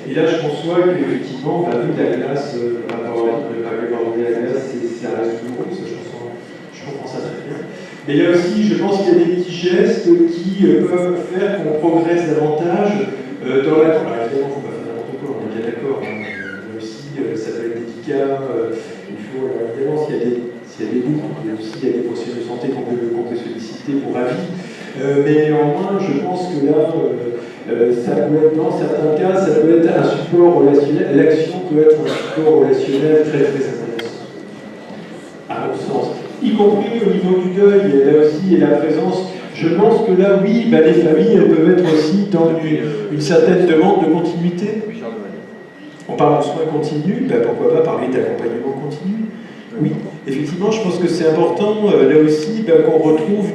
et là je conçois qu'effectivement, vu que la glace, par rapport à ne pas garder la glace, ça reste douloureux, je comprends ça très bien. Mais il y a aussi, je pense qu'il y a des petits gestes qui peuvent faire qu'on progresse davantage dans la... Alors évidemment, il ne faut pas faire n'importe quoi, on est bien d'accord, mais aussi ça peut être délicat, il faut, évidemment, s'il y a des doutes, il y a des professionnels de santé qu'on peut solliciter pour avis. Mais néanmoins, je pense que là, ça peut être, dans certains cas, ça peut être un support relationnel, l'action peut être un support relationnel très très intéressant, à mon sens. Y compris au niveau du deuil, là aussi, et la présence, je pense que là, oui, les familles, elles peuvent être aussi dans une certaine demande de continuité. On parle de soins continus, pourquoi pas parler d'accompagnement continu? Oui, effectivement, je pense que c'est important, là aussi, qu'on retrouve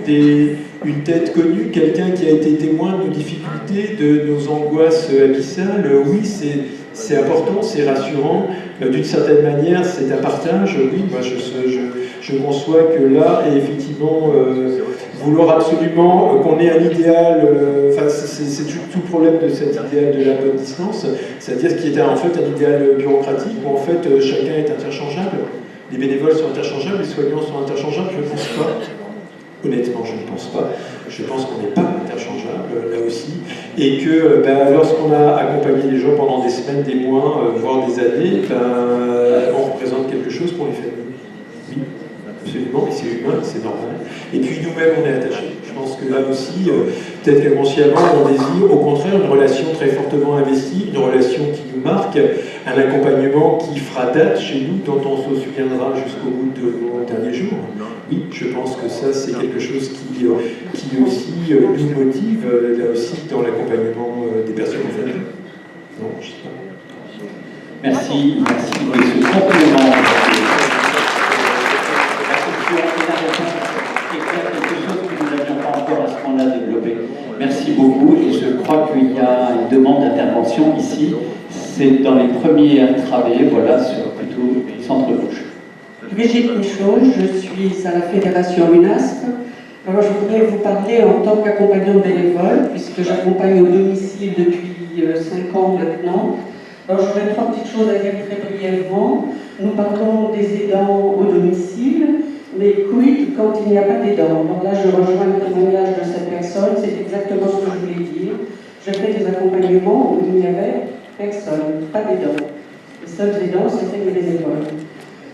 une tête connue, quelqu'un qui a été témoin de nos difficultés, de nos angoisses abyssales. Oui, c'est important, c'est rassurant. D'une certaine manière, c'est un partage. Oui, moi, je conçois que là, et effectivement, vouloir absolument qu'on ait un idéal, c'est tout le problème de cet idéal de la bonne distance, c'est-à-dire qu'il est en fait un idéal bureaucratique où en fait chacun est interchangeable. Les bénévoles sont interchangeables, les soignants sont interchangeables, je ne pense pas. Honnêtement, je ne pense pas. Je pense qu'on n'est pas interchangeable, là aussi. Et que lorsqu'on a accompagné les gens pendant des semaines, des mois, voire des années, on représente quelque chose pour les familles. Oui, absolument, et c'est humain, c'est normal. Et puis nous-mêmes, on est attachés. Je pense que là aussi, peut-être qu'inconsciemment, on désire au contraire une relation très fortement investie, une relation qui nous marque, un accompagnement qui fera date chez nous, dont on se souviendra jusqu'au bout de nos derniers jours. Oui, je pense que ça, c'est quelque chose qui aussi nous motive, là aussi, dans l'accompagnement des personnes en famille. Non, je sais pas. Merci de ce complément. La question et la réponse est quelque chose que nous n'avions pas encore à ce qu'on a c'est dans les premiers à travailler, voilà, sur plutôt les centres-gauche. Brigitte Michaud, je suis à la Fédération UNASP. Alors je voudrais vous parler en tant qu'accompagnante bénévole, puisque j'accompagne au domicile depuis 5 ans maintenant. Alors j'aurais 3 petites choses à dire très brièvement. Nous parlons des aidants au domicile, mais quid quand il n'y a pas d'aidants. Donc là je rejoins le témoignage de cette personne, c'est exactement ce que je voulais dire. J'ai fait des accompagnements où il n'y avait personne, pas d'aidants. Les seuls aidants, c'était les bénévoles.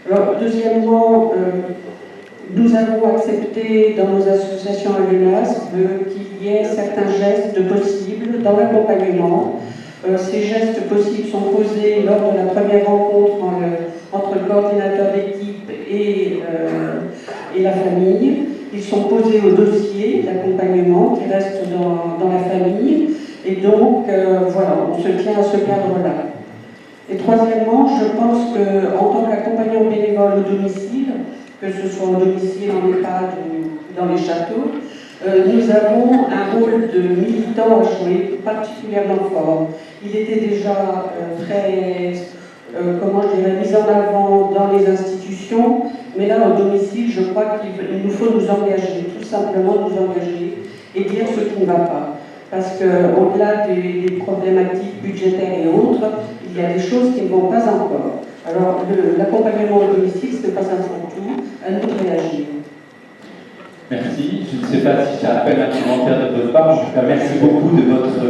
Alors, deuxièmement, nous avons accepté dans nos associations à l'UNASP qu'il y ait certains gestes possibles dans l'accompagnement. Ces gestes possibles sont posés lors de la première rencontre entre le coordinateur d'équipe et la famille. Ils sont posés au dossier d'accompagnement qui reste dans la famille. Et donc, voilà, on se tient à ce cadre-là. Et troisièmement, je pense qu'en tant qu'accompagnant bénévole au domicile, que ce soit au domicile, en EHPAD ou dans les châteaux, nous avons un rôle de militant à jouer particulièrement fort. Il était déjà très, mis en avant dans les institutions, mais là, au domicile, je crois qu'il nous faut nous engager, tout simplement nous engager et dire ce qui ne va pas. Parce qu'au-delà des problématiques budgétaires et autres, il y a des choses qui ne vont pas encore. Alors, l'accompagnement au domicile, ce n'est pas un fourre-tout, à nous de réagir. Merci. Je ne sais pas si ça appelle un commentaire de votre part. En tout cas, merci beaucoup de votre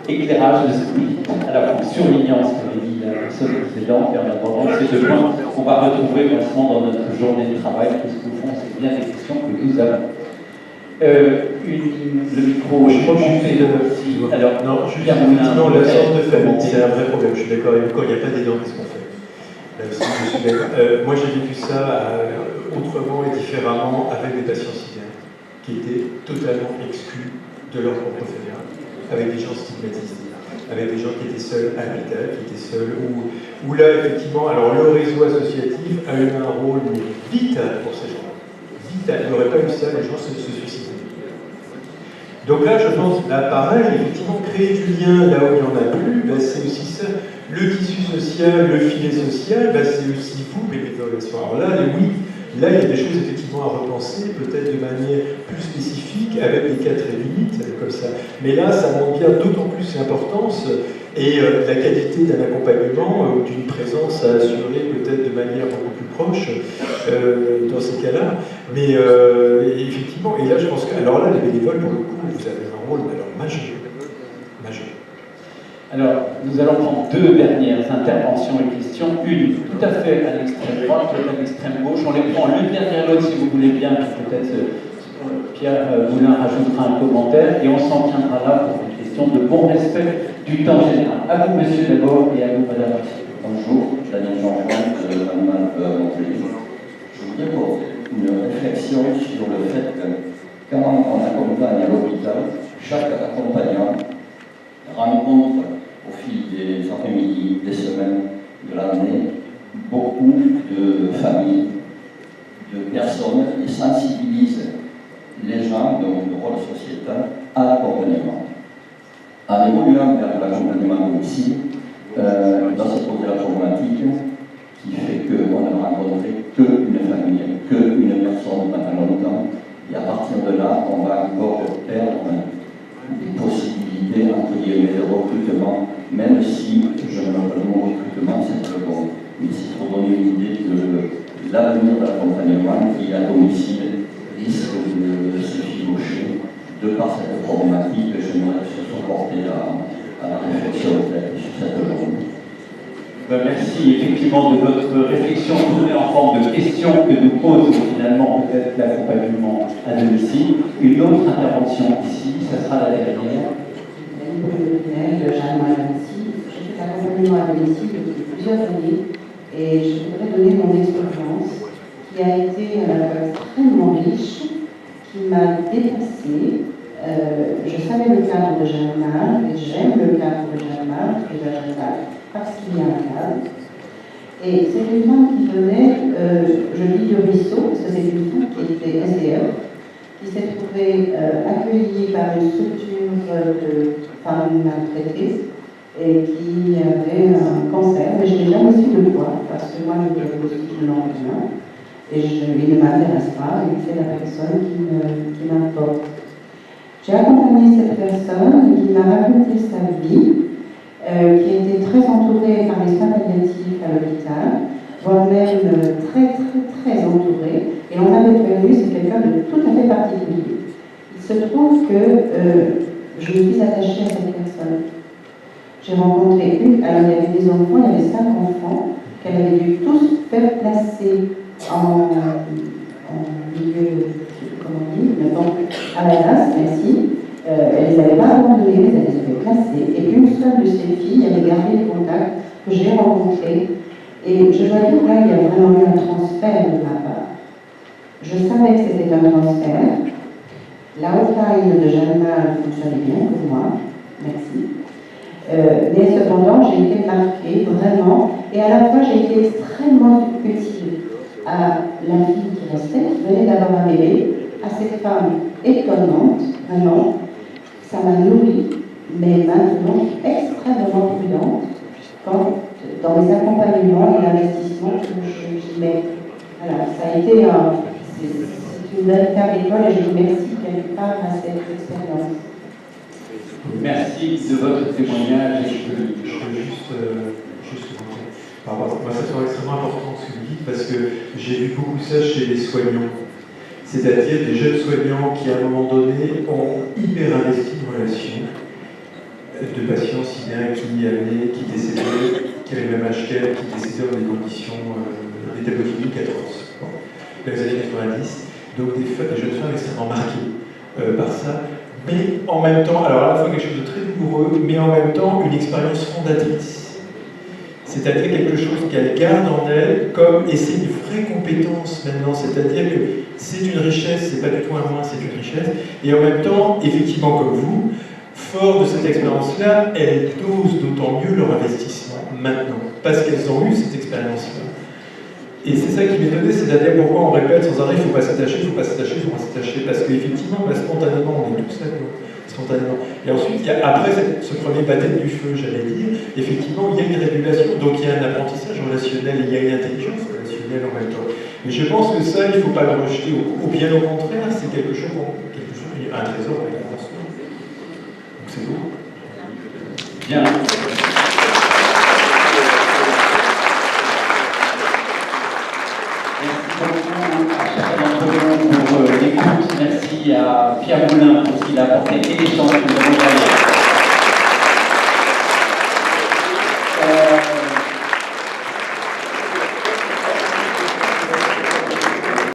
éclairage de ce à la fois surlignant ce qu'avait dit la personne précédente et en attendant ces 2 points qu'on va retrouver forcément dans notre journée de travail, puisque au fond, c'est bien des questions que nous avons. Le micro, je crois que je fais alors, non, Julien Moulin, l'absence de famille, c'est c'est un vrai problème. Je suis d'accord avec vous, quand il n'y a pas d'aidant, qu'est-ce qu'on fait? Moi, j'ai vécu ça autrement et différemment avec des patients syriens qui étaient totalement exclus de leur propre famille, avec des gens stigmatisés, avec des gens qui étaient seuls à l'hôpital, qui étaient seuls, où là, effectivement, alors le réseau associatif a eu un rôle vital pour ces gens-là. Vital. Il n'y aurait pas eu ça, les gens se suicidaient. Donc là, je pense, là, pareil, effectivement, créer du lien là où il n'y en a plus, c'est aussi ça. Le tissu social, le filet social, c'est aussi vous, bénévoles. Alors là, oui, là, il y a des choses effectivement à repenser, peut-être de manière plus spécifique, avec des cas très limites, comme ça. Mais là, ça montre bien d'autant plus l'importance et la qualité d'un accompagnement ou d'une présence à assurer peut-être de manière beaucoup plus proche dans ces cas-là. Mais effectivement, et là, je pense que, alors là, les bénévoles, pour le coup, vous avez un rôle majeur. Alors, nous allons prendre 2 dernières interventions et questions. Une tout à fait à l'extrême droite, l'autre à l'extrême gauche. On les prend l'une derrière l'autre si vous voulez bien. Peut-être Pierre Moulin rajoutera un commentaire et on s'en tiendra là pour une question de bon respect du temps général. À vous, monsieur, d'abord, et à vous, madame. Bonjour, Daniel Jean-Franck de Montpellier. Je voudrais poser une réflexion sur le fait que quand on accompagne à l'hôpital, chaque accompagnant rencontre au fil des après-midi, des semaines, de l'année, beaucoup de familles, de personnes et sensibilise les gens dans le rôle sociétal à l'accompagnement. En évoluant vers l'accompagnement à domicile, dans cette posée la problématique qui fait qu'on n'a rencontré qu'une famille, qu'une personne pendant longtemps, et à partir de là, on va encore perdre des possibilités entre guillemets de recrutement, même si je me rappelle le mot recrutement, c'est très bon, mais c'est pour donner une idée de l'avenir de l'accompagnement qui à domicile risque de se filocher de par cette problématique. J'aimerais se supporter à la réflexion sur cette journée. Merci effectivement de votre réflexion tournée en forme de question que nous pose finalement peut-être l'accompagnement à domicile. Une autre intervention ici, ça sera la dernière. J'ai fait l'accompagnement à domicile depuis plusieurs années et je voudrais donner mon expérience qui a été extrêmement riche, qui m'a dépassée. Je savais le cadre de Germain et j'aime le cadre de Germain et de Germain parce qu'il y a un cadre. Et c'est une femme qui venait, je dis de ruisseau, parce que c'est une femme qui était SDF, qui s'est trouvée accueillie par une structure de femmes maltraitées et qui avait un cancer, mais je n'ai jamais su de quoi, parce que moi, le diagnostic, je n'en ai rien, et il ne m'intéresse pas, et c'est la personne qui m'importe. J'ai accompagné cette personne qui m'a raconté sa vie, qui était très entourée par les soins palliatifs à l'hôpital, voire même très entourée, et on m'avait prévenu, c'est quelqu'un de tout à fait particulier. Il se trouve que je me suis attachée à cette personne. J'ai rencontré alors il y avait des enfants, il y avait 5 enfants, qu'elle avait dû tous faire placer en milieu, comment on dit, donc à la classe, merci. Elle les avait pas abandonnés, mais elle les avait placés. Et une seule de ces filles avait gardé les contacts que j'ai rencontrés. Et je dois dire que là, il y a vraiment eu un transfert de ma part. Je savais que c'était un transfert. La hotline de Jalma fonctionnait bien pour moi, merci. Mais cependant, j'ai été marquée vraiment, et à la fois j'ai été extrêmement utile à la fille qui restait, qui venait d'avoir un bébé, à cette femme étonnante, vraiment. Ça m'a nourrie, mais maintenant je suis extrêmement prudente dans les accompagnements et l'investissement que j'y mets. Voilà, ça a été c'est une véritable école et je vous remercie quelque part à cette expérience. Merci de votre témoignage. Je peux juste moi, ça semble extrêmement important ce que vous dites parce que j'ai vu beaucoup ça chez les soignants. C'est-à-dire des jeunes soignants qui, à un moment donné, ont hyper investi une relation de patients si bien qui décédaient, qui avaient le même âge qu'elle, qui décédaient dans des conditions métaboliques atroces. Bon. Dans les années 90, donc des jeunes femmes extrêmement marquées par ça. Mais en même temps, alors à la fois quelque chose de très douloureux, mais en même temps une expérience fondatrice. C'est-à-dire quelque chose qu'elle garde en elle, et c'est une vraie compétence maintenant, c'est-à-dire que c'est une richesse, c'est pas du tout un moins, c'est une richesse, et en même temps, effectivement comme vous, fort de cette expérience-là, elles dosent d'autant mieux leur investissement maintenant, parce qu'elles ont eu cette expérience-là. Et c'est ça qui m'est donné, c'est-à-dire pourquoi on répète sans arrêt, il ne faut pas s'attacher, il ne faut pas s'attacher, il ne faut pas s'attacher, parce qu'effectivement, spontanément, on est tous là, spontanément. Et ensuite, après ce premier baptême du feu, j'allais dire, effectivement, il y a une régulation, donc il y a un apprentissage relationnel, il y a une intelligence relationnelle en même temps. Mais je pense que ça, il ne faut pas le rejeter, ou bien au contraire, c'est quelque chose, un trésor avec la France. Donc c'est beau. Bien. Pour l'écoute, merci à Pierre Moulin pour ce qu'il a apporté et l'échange que nous avons réalisé.